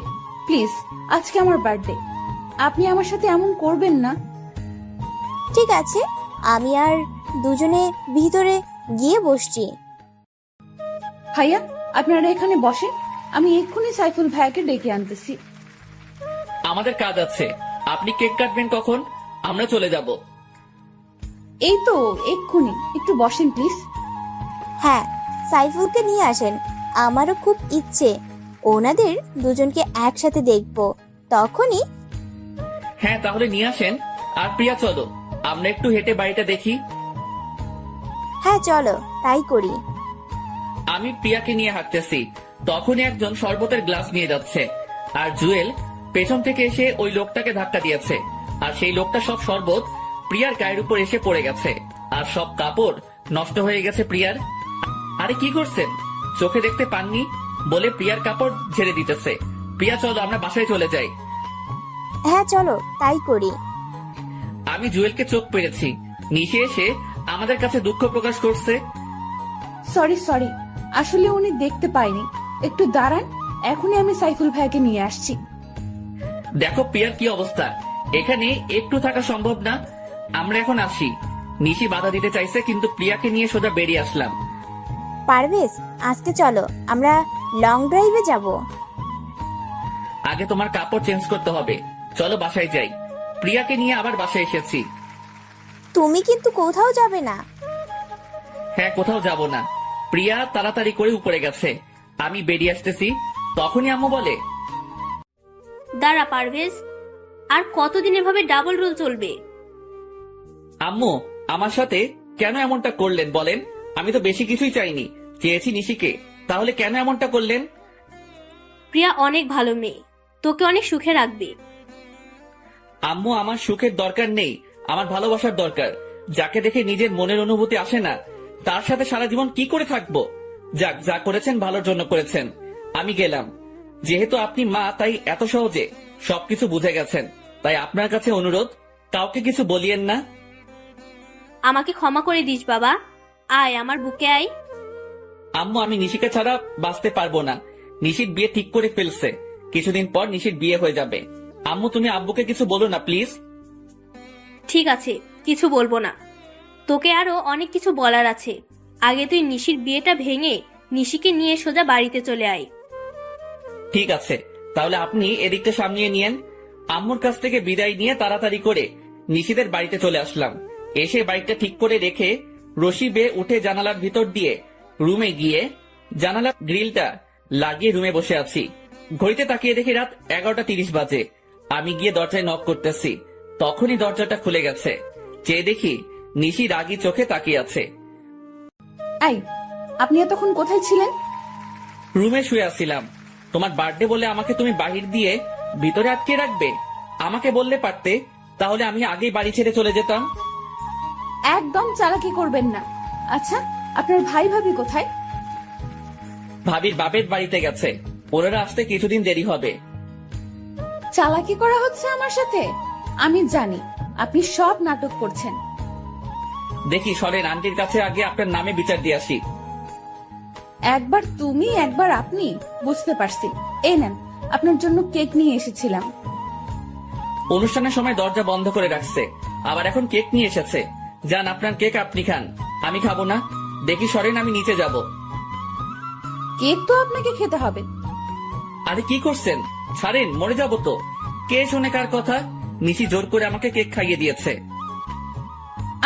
প্লিজ, আজকে আমার বার্থডে, আপনি আমার সাথে এমন করবেন না।
ঠিক আছে, আমি আর দুজনে ভিতরে গিয়ে বসছি।
ভাইয়া, আপনারা এখানে বসেন, আমি এক্ষুনি সাইফুল ভাইয়াকে ডেকে আনতেছি।
আমাদের কাজ আছে, আপনি কেক কাটবেন কখন? আমরা চলে যাব।
এই তো এক্ষুনি, একটু বসেন প্লিজ।
হ্যাঁ, সাইফুলকে নিয়ে আসেন। আমারও খুব ইচ্ছে ওনাদের দুজনকে একসাথে দেখবো। তখনই
হ্যাঁ তাহলে নিয়ে আসেন। আর প্রিয়া চলো, আমরা একটু হেঁটে বাড়িটা দেখি।
হ্যাঁ চলো, তাই করি।
আমি প্রিয়াকে নিয়ে হাঁটতেছি, তখনই একজন শরবতের গ্লাস নিয়ে যাচ্ছে। আর জুয়েল পেছন থেকে এসে ওই লোকটাকে ধাক্কা দিয়েছে। আর সেই লোকটা সব শরবত প্রিয়ার গায়ের উপর এসে পড়ে গেছে। আর সব কাপড় নষ্ট হয়ে গেছে প্রিয়ার। আরে কি করছেন, চোখে দেখতে পাননি বলে প্রিয়ার কাপড় ঝেড়ে দিতেছে। প্রিয়া চলো, আমরা বাসায় চলে যাই।
হ্যাঁ চলো, তাই করি।
আমি জুয়েলকে চোখ পেরেছি। নিশে এসে আমাদের কাছে দুঃখ প্রকাশ করছে।
সরি, আসলে উনি দেখতে পায়নি। একটু দাঁড়ান, এখনই আমি সাইফুল ভাইয়াকে নিয়ে আসছি।
দেখো প্রিয়ার কি অবস্থা, এখানে একটু থাকা সম্ভব না। আমরা এখন আসি। নিশি বাধা দিতে চাইছে, কিন্তু প্রিয়াকে নিয়ে সোজা বেরিয়ে আসলাম।
পারভেজ, আজকে চলো আমরা লং ড্রাইভে যাব।
আগে তোমার কাপড় চেঞ্জ করতে হবে, চলো বাসায় যাই। প্রিয়াকে নিয়ে আবার বাসায় এসেছি।
তুমি কিন্তু কোথাও যাবে না।
হ্যাঁ, কোথাও যাব না। প্রিয়া তাড়াতাড়ি করে উপরে গেছে, আমি বেরিয়ে আসতেছি। তখনই আম্মু বলে,
দাঁড়া পারভেজ, আর কতদিন এভাবে ডাবল রোল চলবে?
আম্মু আমার সাথে কেন এমনটা করলেন বলেন? আমি তো বেশি কিছুই চাইনি, চেয়েছি নিশিকে, তাহলে কেন এমনটা করলেন?
প্রিয়া অনেক ভালো মেয়ে, তোকে অনেক সুখে রাখবে।
আম্মু, আমার সুখের দরকার নেই, আমার ভালোবাসার দরকার। যাকে দেখে নিজের মনের অনুভূতি আসে না, তার সাথে সারা জীবন কি করে থাকবো? যাক, যা করেছেন ভালোর জন্য করেছেন। আমি গেলাম। যেহেতু আপনি মা, তাই এত সহজে সবকিছু বুঝে গেছেন। তাই আপনার কাছে অনুরোধ, কাউকে কিছু বলিয়েন না।
আমাকে ক্ষমা করে দিস বাবা, আয় আমার বুকে আয়।
আম্মু, আমি নিশিকে ছাড়া বাঁচতে পারবো না। নিশির বিয়ে ঠিক করে ফেলছে, কিছুদিন পর নিশির বিয়ে হয়ে যাবে। আম্মু, তুমি আব্বুকে কিছু বলো না প্লিজ।
ঠিক আছে, কিছু বলবো না। তোকে আরো অনেক কিছু বলার আছে। আগে তুই নিশির বিয়েটা ভেঙে নিশিকে নিয়ে সোজা বাড়িতে চলে আয়।
ঠিক আছে, তাহলে আপনি এদিকটা সামলিয়ে নিয়েন। আম্মুর কাছ থেকে বিদায় নিয়ে তাড়াতাড়ি করে নিশিদের বাড়িতে চলে আসলাম। এসে বাইকটা ঠিক করে রেখে রশি বেয়ে উঠে জানালার ভিতর দিয়ে রুমে গিয়ে জানালার গ্রিলটা লাগিয়ে রুমে বসে আছি। ঘড়িতে তাকিয়ে দেখি রাত 11:30 বাজে। আমি গিয়ে দরজায় নক করতেছি, তখনই দরজাটা খুলে গেছে। চেয়ে দেখি নিশি রাগী চোখে তাকিয়ে আছে।
এই, আপনি এতক্ষণ কোথায় ছিলেন?
রুমে শুয়ে আছিলাম। তোমার বার্থডে বলে আমাকে তুমি বাহির দিয়ে ভিতরে আটকে রাখবে? আমাকে বললে পারতে, তাহলে আমি আগেই বাড়ি ছেড়ে চলে যেতাম।
একদম চালাকি করবেন না। আচ্ছা, আপনার ভাই ভাবি কোথায়?
ভাবির বাপের বাড়িতে গেছে, ওনারা আসতে কিছুদিন দেরি হবে।
চালাকি করা হচ্ছে আমার সাথে? আমি জানি আপনি সব নাটক করছেন।
দেখি সরেন, আন্টির কাছে আগে আপনার নামে বিচার দিয়ে আসি।
একবার তুমি, একবার আপনি, বুঝতে পারছি। এই নেন, আপনার জন্য কেক নিয়ে এসেছিলাম।
অনুষ্ঠানের সময় দরজা বন্ধ করে রাখছে, আবার এখন কেক নিয়ে এসেছে। যান, আপনার কেক আপনি খান, আমি খাবো না। দেখি সরেন, আমি নিচে যাব।
কেক তো আপনাকে খেতে হবে,
আরে কি করছেন? ছাড়েন, মরে যাবো তো। কে শোনে কার কথা? নিশি জোর করে আমাকে কেক খাইয়ে দিয়েছে।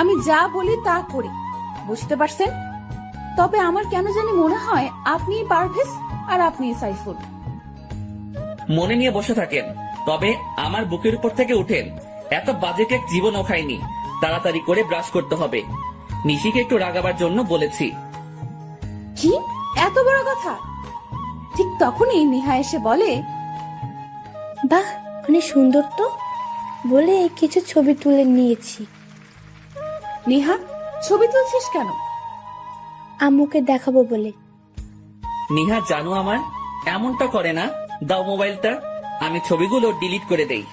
আমি যা বলি তা করি, বুঝতে পারছেন? তবে আমার কেন জানি মনে হয় আপনিই পারভেজ আর আপনিই সাইফুল।
মনে নিয়ে বসে থাকেন, তবে আমার বুকের উপর থেকে উঠেন। এত বাজে কেক জীবনও খাইনি। তাড়াতাড়ি করে ব্রাশ করতে হবে। নিশিকে একটু রাগাবার জন্য বলেছি।
কি এত বড় কথা? ঠিক তখনই নেহা এসে বলে,
বাহ, অনেক সুন্দর তো, বলে কিছু ছবি তুলে নিয়েছি।
নেহা, ছবি তুলছিস কেন?
আম্মুকে দেখাবো বলে।
নিহা জানো আমার এমনটা করে না। দাও মোবাইলটা, আমি ছবিগুলো ডিলিট করে দেই।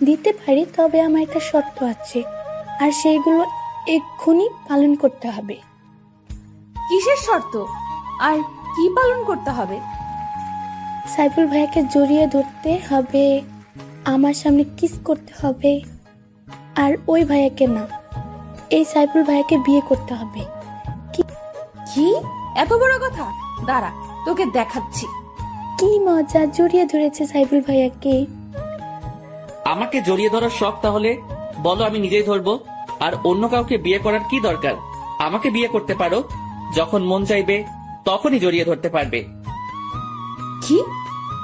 দিতে পারি, তবে আমার একটা শর্ত আছে, আর সেইগুলো এক্ষুনি পালন করতে হবে।
কিসের শর্ত আর কি পালন করতে হবে?
সাইফুল ভাইয়াকে জড়িয়ে ধরতে হবে, আমার সামনে কিস করতে হবে, আর ওই ভাইয়াকে না, এই সাইফুল ভাইয়াকে বিয়ে করতে হবে।
কি এত বড় কথা? দাঁড়া, তোকে দেখাচ্ছি।
কি মজা, জড়িয়ে ধরেছে সাইফুল ভাইয়াকে।
আমাকে জড়িয়ে ধরার শখ? তাহলে বলো, আমি নিজেই ধরবো। আর অন্য কাউকে বিয়ে করার কি দরকার? আমাকে বিয়ে করতে পারো, যখন মন চাইবে তখনই জড়িয়ে ধরতে পারবে।
কি,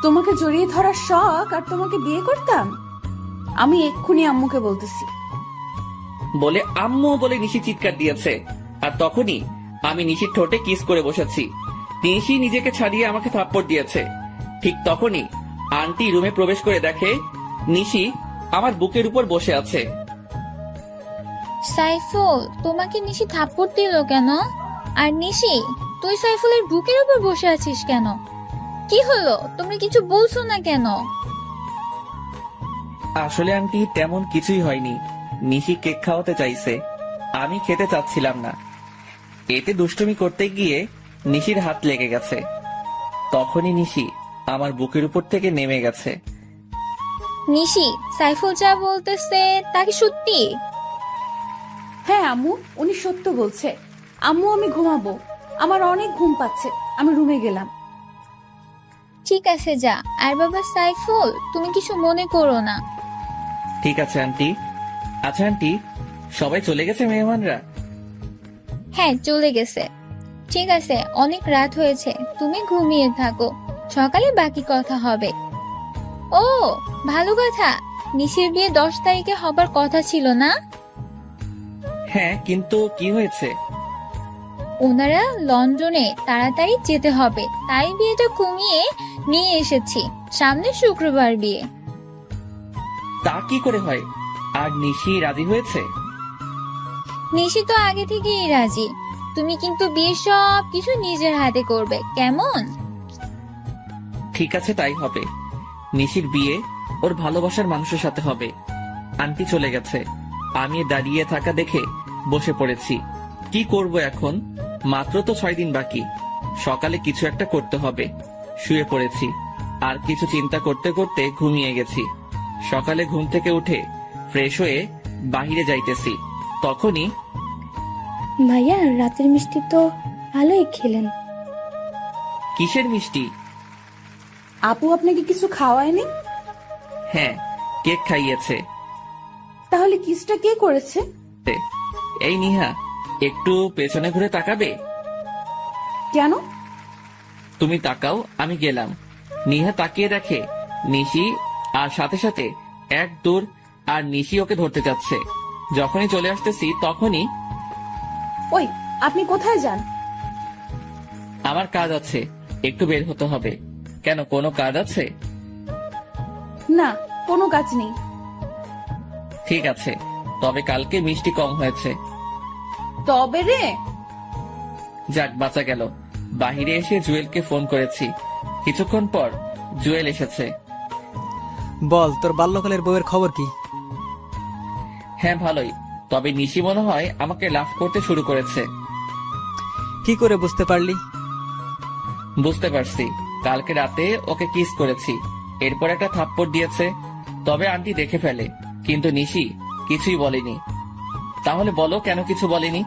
তোমাকে জড়িয়ে ধরার শখ আর তোমাকে বিয়ে করতাম? আমি এক্ষুনি আম্মুকে বলতেছি।
বলে আম্মু বলে নিশি চিৎকার দিয়েছে। আর তখনই আমি নিশির ঠোঁটে কিস করে বসেছি। নিশি নিজেকে ছাড়িয়ে আমাকে থাপ্পড় দিয়েছে। ঠিক তখনই আন্টি রুমে প্রবেশ করে দেখে নিশি আমার বুকের উপর বসে আছে।
সাইফুল, তোমাকে নিশি থাপ্পড় দিল কেন? আর নিশি, তুই সাইফুলের বুকের উপর বসে আছিস কেন? কি হলো? তোমরা কিছু বলছো না কেন?
আসলে আন্টি তেমন কিছুই হয়নি। নিশি কেক খাওয়াতে চাইছে, আমি খেতে চাচ্ছিলাম না। এতে দুষ্টুমি করতে গিয়ে নিশির হাত লেগে গেছে। তখনই নিশি আমার বুকের উপর থেকে নেমে গেছে।
নিশি, সাইফুল যা বলতেছে তা কি সত্যি?
হ্যাঁ আম্মু, উনি সত্য বলছে। আম্মু, আমি ঘুমাবো, আমার অনেক ঘুম পাচ্ছে, আমি রুমে গেলাম।
ঠিক আছে, যা। আর বাবা সাইফুল, তুমি কিছু মনে করো না।
ঠিক আছে আন্টি। আচ্ছা আন্টি, সবাই চলে গেছে মেহমানরা?
হ্যাঁ, চলে গেছে। ঠিক আছে, অনেক রাত হয়েছে, তুমি ঘুমিয়ে থাকো, সকালে বাকি কথা হবে। ও ভালো কথা, নিশির বিয়ে 10 তারিখে হবার কথা ছিল না?
হ্যাঁ, কিন্তু কি হয়েছে?
ওনারা লন্ডনে তাড়াতাড়ি যেতে হবে, তাই বিয়েটা কমিয়ে নিয়ে এসেছি। সামনে শুক্রবার বিয়ে।
তা কি করে হয়? আর নিশি রাজি হয়েছে?
নিশি তো আগে থেকেই রাজি। তুমি কিন্তু বিয়ে সব কিছু নিজের হাতে করবে, কেমন?
ঠিক আছে, তাই হবে। নিশির বিয়ে ওর ভালোবাসার মানুষের সাথে হবে। আন্টি চলে গেছে, আমি দাঁড়িয়ে থাকা দেখে বসে পড়েছি। কি করব এখন? মাত্র তো 6 দিন বাকি। সকালে কিছু একটা করতে হবে। শুয়ে পড়েছি, আর কিছু চিন্তা করতে করতে ঘুমিয়ে গেছি। সকালে ঘুম থেকে উঠে ফ্রেশ হয়ে বাহিরে যাইতেছি, তখনই
ভাইয়া, রাতের মিষ্টি তো ভালোই খেলেন।
কিসের মিষ্টি?
আপু আপনাকে কিছু খাওয়ায়নি?
হ্যাঁ, কেক খাইয়েছে।
তাহলে কিসটা কে করেছে?
এই নিহা, একটু পেছনে ঘুরে তাকাবে?
কেন?
তুমি তাকাও, আমি গেলাম। নিহা তাকিয়ে দেখে নিশি, আর সাথে সাথে এক দৌড়, আর নিশি ওকে ধরতে যাচ্ছে। যখনই চলে আসতেছি তখনই,
ওই, আপনি কোথায় যান?
আমার কাজ আছে, একটু বের হতে হবে। কেন, কোনো কাজ আছে?
না, কোনো কাজ নেই।
ঠিক আছে, তবে কালকে মিষ্টি কম হয়েছে।
তবে রে,
যাক, বাঁচা গেল। বাহিরে এসে জুয়েলকে ফোন করেছি। কিছুক্ষণ পর জুয়েল এসেছে।
বল, তোর বাল্যকালের বউয়ের খবর কি?
হ্যাঁ, ভালোই। তবে নিশি মনে হয় আমাকে লাভ করতে শুরু করেছে।
কি করে বুঝতে পারলি?
বুঝতে পারছি, কালকে রাতে ওকে কিস করেছি, এরপর একটা থাপ্পড় দিয়েছে। তবে আন্টি দেখে ফেলে, কিন্তু নিশি কিছুই বলেনি। তাহলে বলো, কেন কিছু বলেনি?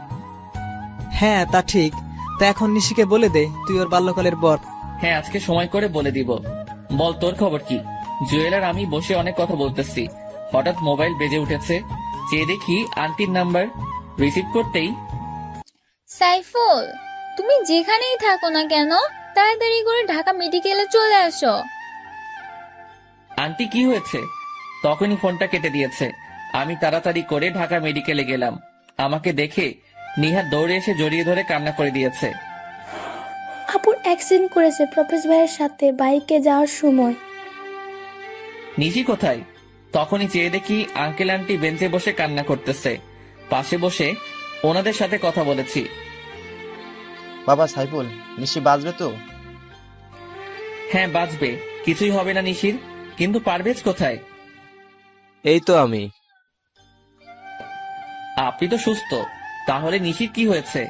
হ্যাঁ, তা ঠিক। তা এখন নিশিকে বলে দে তুই ওর বাল্যকালের বর।
হ্যাঁ, আজকে সময় করে বলে দিব। বল তোর খবর কি? জুয়েল আর আমি বসে অনেক কথা বলতেছি, হঠাৎ মোবাইল বেজে উঠেছে। চেয়ে দেখি আন্টির নাম্বার। রিসিভ করতেই,
সাইফুল, তুমি যেখানেই থাকো না কেন তাড়াতাড়ি করে ঢাকা মেডিকেলে চলে আসো।
আন্টি কি হয়েছে? তখনই ফোনটা কেটে দিয়েছে। আমি তাড়াতাড়ি করে ঢাকা মেডিকেলে গেলাম। আমাকে দেখে নিহার দৌড়ে এসে জড়িয়ে ধরে কান্না করে দিয়েছে।
আপুর অ্যাক্সিডেন্ট করেছে প্রফেস ভাইয়ের সাথে বাইকে যাওয়ার সময়।
নিশি কোথায়? তখনই চেয়ে দেখি আঙ্কেল আন্টি বেঞ্চে বসে কান্না করতেছে। পাশে বসে ওনাদের সাথে কথা বলেছি।
বাবা সাইফুল, নিশি বাঁচবে তো?
হ্যাঁ বাঁচবে, কিছুই হবে না নিশির। কিন্তু পারভেজ কোথায়?
এই তো আমি।
আপনি তো সুস্থ, তাহলে নিশির কি হয়েছে?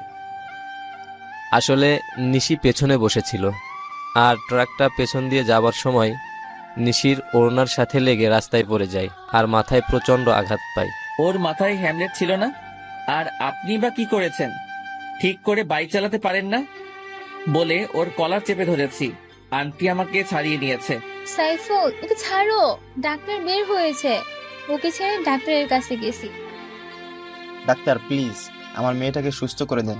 আসলে নিশি পেছনে বসেছিল, আর ট্রাকটা পেছন দিয়ে যাবার সময় নিশির ওড়নার সাথে লেগে রাস্তায় পড়ে যায় আর মাথায় প্রচন্ড আঘাত পায়।
ওর মাথায় হ্যামলেট ছিল না? আর আপনি বা কি করেছেন? ঠিক করে বাইক চালাতে পারেন না বলে ওর কলার চেপে ধরেছি। আন্টি আমাকে ছাড়িয়ে নিয়েছে।
সাইফুল, ওকে ছাড়ো, ডাক্তার বের হয়েছে। ওকে ছেড়ে ডাক্তারের কাছে গেছি।
ডাক্তার প্লিজ আমার মেয়েটাকে সুস্থ করে দেন।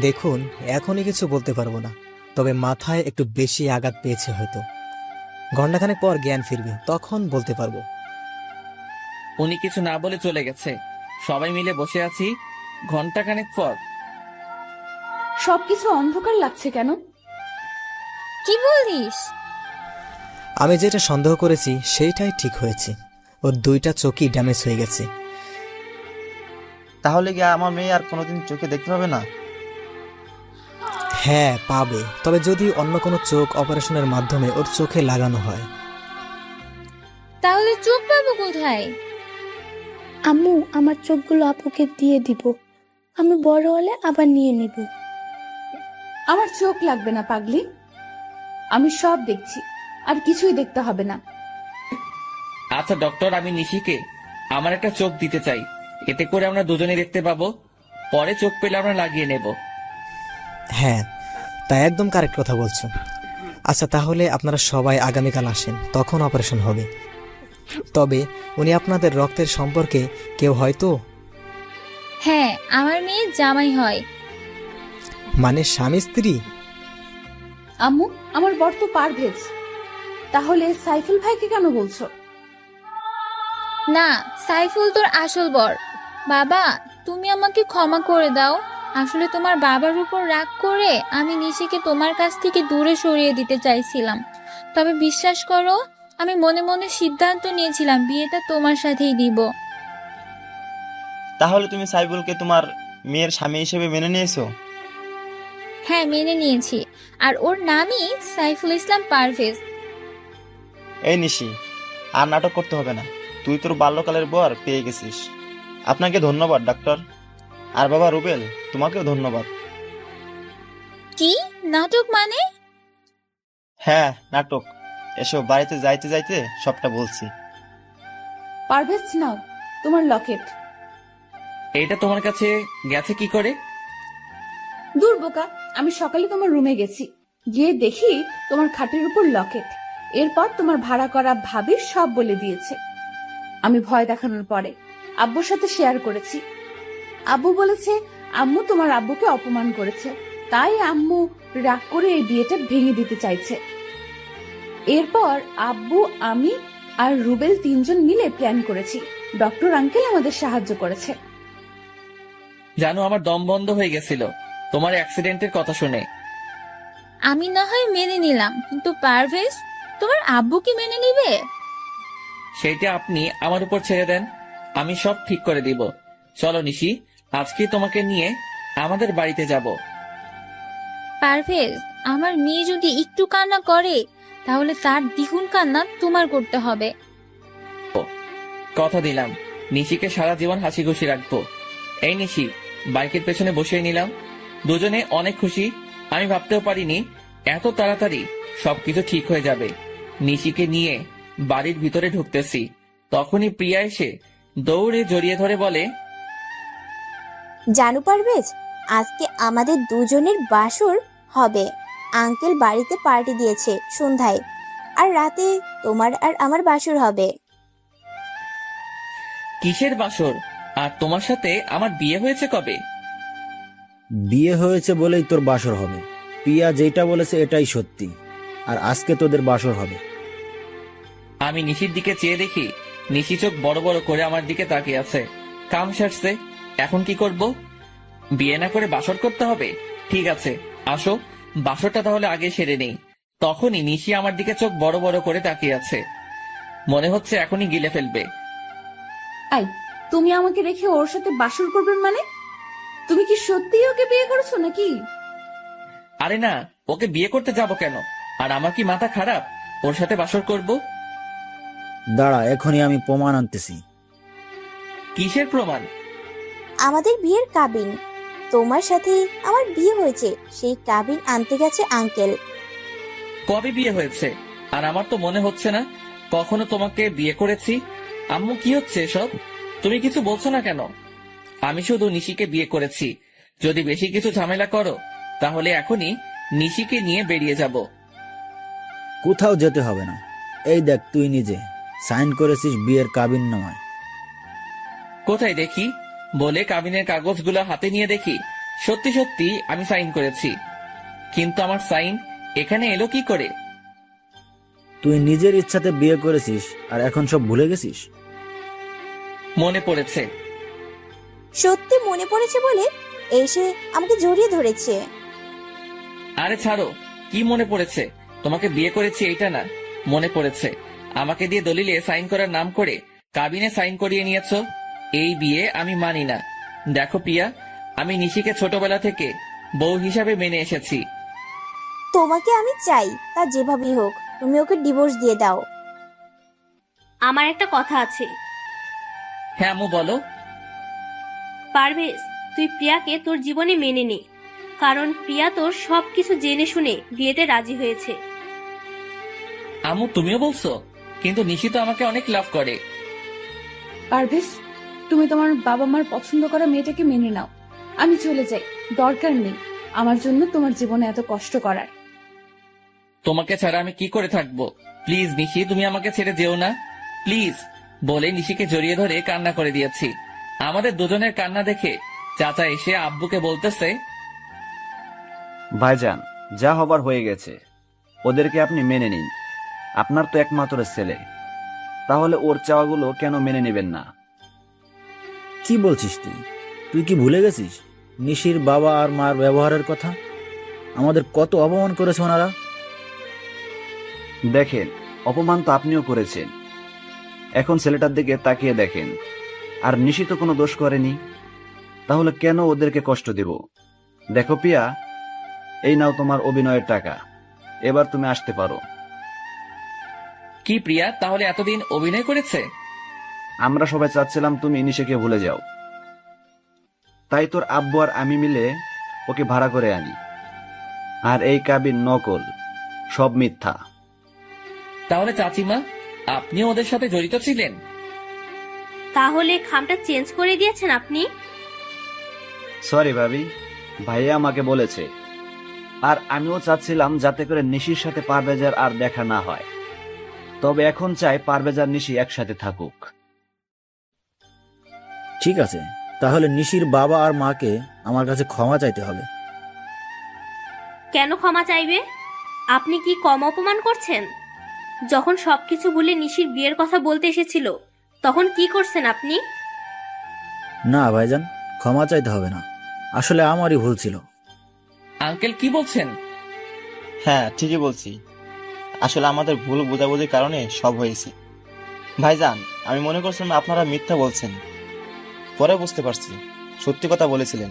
দেখুন, এখনই কিছু বলতে পারবো না, তবে মাথায় একটু বেশি আঘাত পেয়েছে হয়তো। ঘন্টাখানেক পর জ্ঞান ফিরবে, তখন বলতে পারবো।
উনি কিছু না বলে চলে গেছে। সবাই মিলে বসে আছি। ঘন্টাখানেক পর
সবকিছু অন্ধকার লাগছে কেন?
কি বলিস?
আমি যেটা সন্দেহ করেছি সেইটাই ঠিক হয়েছে। ওর দুইটা চোখই ড্যামেজ হয়ে গেছে।
তাহলে কি আমার মেয়ে আর কোনোদিন চোখে দেখতে পাবে না?
হ্যাঁ পাবে, তবে যদি অন্য কোনো চোখ অপারেশনের মাধ্যমে ওর চোখে লাগানো হয়।
তাহলে চোখ পাবো কোথায়?
আম্মু, আমার চোখগুলো আপুকে দিয়ে দিব, আমি বড় হলে আবার নিয়ে নিব।
আমার চোখ লাগবে না পাগলি, আমি সব দেখছি, আর কিছুই দেখতে হবে না।
আচ্ছা ডক্টর, আমি নিশিকে আমার একটা চোখ দিতে চাই। এতে করে আমরা দুজনে দেখতে পাবো। পরে চোখ পেলে আমরা লাগিয়ে নেব।
হ্যাঁ, তাই একদম কারেক্ট কথা বলছো। আচ্ছা তাহলে আপনারা সবাই আগামীকাল আসেন, তখন অপারেশন হবে। তবে উনি আপনাদের রক্তের সম্পর্কে কেউ হয়তো?
হ্যাঁ, আমার মেয়ে জামাই হয়।
মানে স্বামী স্ত্রী?
আম্মু, আমার বর তো পারভেজ, তাহলে সাইফুল ভাইকে কেন বলছো?
না, সাইফুল তোর আসল বর। বাবা, তুমি আমাকে ক্ষমা করে দাও। আসলে তোমার বাবার উপর রাগ করে আমি নিশিকে তোমার কাছ থেকে দূরে সরিয়ে দিতে চাইছিলাম। তবে বিশ্বাস করো, আমি মনে মনে সিদ্ধান্ত নিয়েছিলাম বিয়েটা তোমার সাথেই দিব।
তাহলে তুমি সাইফুলকে তোমার মেয়ের স্বামী হিসেবে মেনে নিয়েছো?
হ্যাঁ, মেনে নিয়েছি। আর ওর নামই সাইফুল ইসলাম পারভেজ।
এই নিশি, আর নাটক করতে হবে না। তুই তোর বাল্যকালের বর পেয়ে গেছিস। আপনাকে ধন্যবাদ ডাক্তার। আর বাবা রুবেল, তোমাকেও ধন্যবাদ।
কি নাটক মানে?
হ্যাঁ নাটক। এসো, বাড়িতে যাইতে যাইতে সবটা বলছি।
পারভেজ, নাও তোমার লকেট।
এটা তোমার কাছে গেছে কি করে?
দূর বোকা, আমি সকালে তোমার রুমে গেছি, গিয়ে দেখি তোমার খাটের উপর লকেট। এরপর তোমার ভাড়া করা ভাবি সব বলে দিয়েছে। আমি ভয় দেখানোর পরে আব্বুর সাথে শেয়ার করেছি। আব্বু বলেছে আম্মু তোমার আব্বুকে অপমান করেছে, তাই আম্মু রাগ করে এই বিয়েটা ভেঙে দিতে চাইছে। এরপর আব্বু, আমি আর রুবেল তিনজন মিলে প্ল্যান করেছি। ডক্টর আঙ্কেল আমাদের সাহায্য করেছে।
জানো, আমার দম বন্ধ হয়ে গেছিল তোমার অ্যাক্সিডেন্টের কথা শুনে।
আমি না হয় মেনে নিলাম, কিন্তু পারভেজ, তোমার আব্বু কি মেনে নিবে?
সেইটা আপনি আমার উপর ছেড়ে দেন, আমি সব ঠিক করে দিব। চলো নিশি, আজকে তোমাকে নিয়ে আমাদের বাড়িতে যাব।
পারভেজ, আমার মেয়ে যদি একটু কান্না করে তাহলে তার দ্বিগুণ কান্না তোমার করতে হবে।
কথা দিলাম, নিশিকে সারা জীবন হাসি খুশি রাখবো। এই নিশি, বাইকের পেছনে বসিয়ে নিলাম। দুজনে অনেক খুশি। আমি ভাবতেও পারিনি এত তাড়াতাড়ি সবকিছু ঠিক হয়ে যাবে। নিশিকে নিয়ে বাড়ির ভিতরে ঢুকতেছি, তখনই প্রিয়া এসে দৌড়ে জড়িয়ে ধরে বলে,
জানু পারভেজ, আজকে আমাদের দুজনের বাসর হবে। আঙ্কেল বাড়িতে পার্টি দিয়েছে সন্ধ্যায়, আর রাতে তোমার আর আমার বাসর হবে।
কিসের বাসর? আর তোমার সাথে আমার বিয়ে হয়েছে কবে?
বিয়ে হয়েছে বলেই তোর বাসর হবে। প্রিয়া যেটা বলেছে এটাই সত্যি, আর আজকে তোদের বাসর হবে।
আমি নিশির দিকে চেয়ে দেখি নিশি চোখ বড় বড় করে আমার দিকে তাকিয়ে আছে। কাম সারছে, এখন কি করব? বিয়ে না করে বাসর করতে হবে? ঠিক আছে, আসো বাসরটা তাহলে আগে সেরে নেই। তখনই নিশি আমার দিকে চোখ বড় বড় করে তাকিয়ে আছে, মনে হচ্ছে এখনই গিলে ফেলবে।
আই, তুমি আমাকে রেখে ওর সাথে বাসর করবেন মানে? তুমি কি সত্যিই ওকে বিয়ে করেছো নাকি?
আরে না, ওকে বিয়ে করতে যাব কেন? আর আমার কি মাথা খারাপ ওর সাথে বাসর করব?
দাঁড়া, এখনই আমি প্রমাণ আনতেছি।
কিসের প্রমাণ?
আমাদের বিয়ের কাবিন। তোমার সাথে আমার বিয়ে হয়েছে, সেই কাবিন আনতে গেছে আঙ্কেল।
কবে বিয়ে হয়েছে? আর আমার তো মনে হচ্ছে না কখনো তোমাকে বিয়ে করেছি। আম্মু, কি হচ্ছে এসব? তুমি কিছু বলছো না কেন? আমি শুধু নিশিকে বিয়ে করেছি। যদি বেশি কিছু ঝামেলা করো তাহলে এখনই নিশিকে নিয়ে বেরিয়ে যাব।
কোথাও যেতে হবে না। এই দেখ, তুই নিজে সাইন করেছিস বিয়ের কাবিন নামায়।
কোথায় দেখি? বলে কাবিনের কাগজগুলো হাতে নিয়ে দেখি সত্যি সত্যি আমি সাইন করেছি। কিন্তু আমার সাইন এখানে এলো কি করে?
তুই নিজের ইচ্ছাতে বিয়ে করেছিস আর এখন সব ভুলে গেছিস?
মনে পড়েছে।
সত্যি মনে পড়েছে বলে এসে আমাকে জড়িয়ে ধরেছে।
আরে ছাড়ো, কি মনে পড়েছে? তোমাকে বিয়ে করেছি এইটা না মনে পড়েছে? আমাকে দিয়ে দলিলে সাইন করার নাম করে কাবিনে সাইন করিয়ে নিয়েছো। এই বিয়ে আমি মানি না। দেখো প্রিয়া, আমি নিশিকে ছোটবেলা থেকে বউ হিসাবে মেনে এসেছি।
তোমাকে আমি চাই, তা যেভাবেই হোক তুমি ওকে ডিভোর্স দিয়ে দাও।
আমার একটা কথা আছে।
হ্যাঁ আম্মু, বলো।
পারভেজ, তুই প্রিয়াকে তোর জীবনে মেনে নে, কারণ প্রিয়া তোর সবকিছু জেনে শুনে বিয়েতে রাজি হয়েছে।
আম্মু, তুমিও বলছো? কিন্তু নিশি তো আমাকে অনেক লাভ করে।
পারভেজ, তুমি তোমার বাবা মার পছন্দ করা মেয়েটাকে মেনে নাও। আমি চলে যাই, দরকার নেই আমার জন্য তোমার জীবনে এত কষ্ট করার।
তোমাকে ছাড়া আমি কি করে থাকবো? প্লিজ নিশি, তুমি আমাকে ছেড়ে যেও না প্লিজ। বলে নিশিকে জড়িয়ে ধরে কান্না করে দিয়েছি। আমাদের দুজনের কান্না দেখে চাচা এসে আব্বুকে বলতেছে,
ভাইজান, যা হবার হয়ে গেছে, ওদেরকে আপনি মেনে নিন। আপনার তো একমাত্র ছেলে, তাহলে ওর চাওয়াগুলো কেন মেনে নেবেন না?
কি বলছিস তুই? তুই কি ভুলে গেছিস নিশির বাবা আর মার ব্যবহারের কথা? আমাদের কত অপমান করেছে ওনারা।
দেখেন, অপমান তো আপনিও করেছেন। এখন ছেলেটার দিকে তাকিয়ে দেখেন, আর নিশি তো কোনো দোষ করেনি, তাহলে কেন ওদেরকে কষ্ট দেব? দেখো পিয়া, এই নাও তোমার অভিনয়ের টাকা, এবার তুমি আসতে পারো।
কি প্রিয়া তাহলে এতদিন অভিনয় করেছে?
আমরা সবাই চাচ্ছিলাম তুমি নিশিকে ভুলে যাও, তাই তোর আব্বু আর আমি মিলে ওকে ভাড়া করে আনি। আর এই কাবিন নকল, সব মিথ্যা।
তাহলে চাচিমা, আপনিও ওদের সাথে জড়িত ছিলেন?
তাহলে খামটা চেঞ্জ করে দিয়েছেন আপনি?
সরি ভাবি, ভাইয়া আমাকে বলেছে। আর আমিও চাচ্ছিলাম যাতে করে নিশির সাথে পারভেজার আর দেখা না হয়। তবে এখন চাই পারভেজার নিশি একসাথে থাকুক।
ঠিক আছে, তাহলে নিশির বাবা আর মাকে আমার কাছে ক্ষমা চাইতে হবে।
কেন ক্ষমা চাইবে? আপনি কি কম অপমান করছেন? যখন সবকিছু ভুলে নিশির বিয়ের কথা বলতে এসেছিল তখন কি করছেন আপনি?
না ভাইজান, ক্ষমা চাইতে হবে না, আসলে আমারই ভুল ছিল।
আঙ্কেল কি বলছেন?
হ্যাঁ, ঠিকই বলছি। আসলে আমাদের ভুল বোঝাবুঝির কারণে সব হয়েছে। ভাইজান, আমি মনে করছিলাম আপনারা মিথ্যা বলছেন, পরে বুঝতে পারছি সত্যি কথা বলেছিলেন।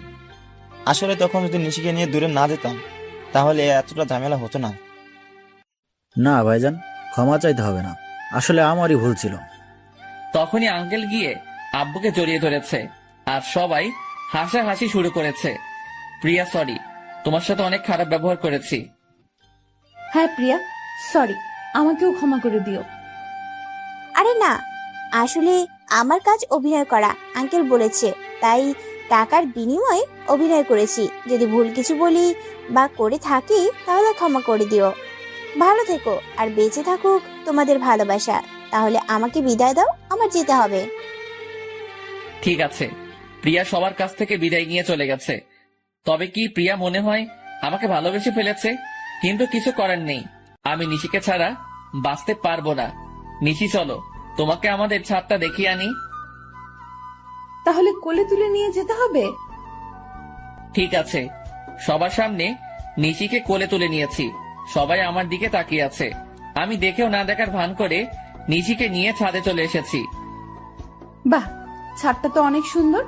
আসলে তখন যদি নিশিকে নিয়ে দূরে না যেতাম তাহলে এতটা ঝামেলা হতো না।
না ভাইজান, ক্ষমা চাইতে হবে না, আসলে আমারই ভুল ছিল।
তখনই আঙ্কেল গিয়ে আব্বুকে জড়িয়ে ধরেছে আর সবাই হাসাহাসি শুরু করেছে। প্রিয়া সরি, তোমার সাথে অনেক খারাপ ব্যবহার করেছি।
হ্যাঁ প্রিয়া, সরি, আমাকেও ক্ষমা করে দিও।
আরে না, আসলে আমার কাজ অভিনয় করা, আঙ্কেল বলেছে, তাই টাকার বিনিময়ে অভিনয় করেছি। যদি ভুল কিছু বলি বা করে থাকি তাহলে ক্ষমা করে দিও। ভালো থেকো আর বেঁচে থাকুক তোমাদের ভালোবাসা। তাহলে আমাকে বিদায় দাও, আমার যেতে হবে।
ঠিক আছে, প্রিয়া সবার কাছ থেকে বিদায় নিয়ে চলে গেছে। তবে কি প্রিয়া মনে হয় আমাকে ভালোবেসে ফেলেছে? কিন্তু কিছু করার নেই, আমি নিশিকে ছাড়া বাঁচতে পারবো না। নিশি চলো, তোমাকে আমাদের ছাদটা দেখিয়ে আনি।
তাহলে কোলে তুলে নিয়ে যেতে হবে?
ঠিক আছে। সবার সামনে নিশিকে কোলে তুলে নিয়েছি, সবাই আমার দিকে তাকিয়ে আছে। আমি দেখেও না দেখার ভান করে নিশিকে নিয়ে ছাদে চলে এসেছি।
বাহ, ছাদটা তো অনেক সুন্দর।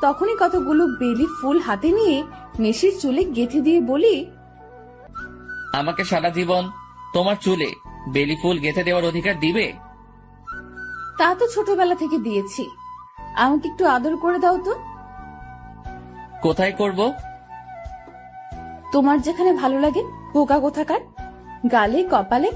তখনই কতগুলো বেলি ফুল হাতে নিয়ে নিশির চুলে গেঁথে দিয়ে বলি,
আমাকে সারা জীবন তোমার চুলে বেলি ফুল গেঁথে দেওয়ার অধিকার দিবে?
তা তো ছোটবেলা থেকে দিয়েছি, আমাকে একটু আদর করে দাও তো।
কোথায় করব?
তোমার যেখানে ভালো লাগে, পোকা কোথাকার, গালে, কপালে,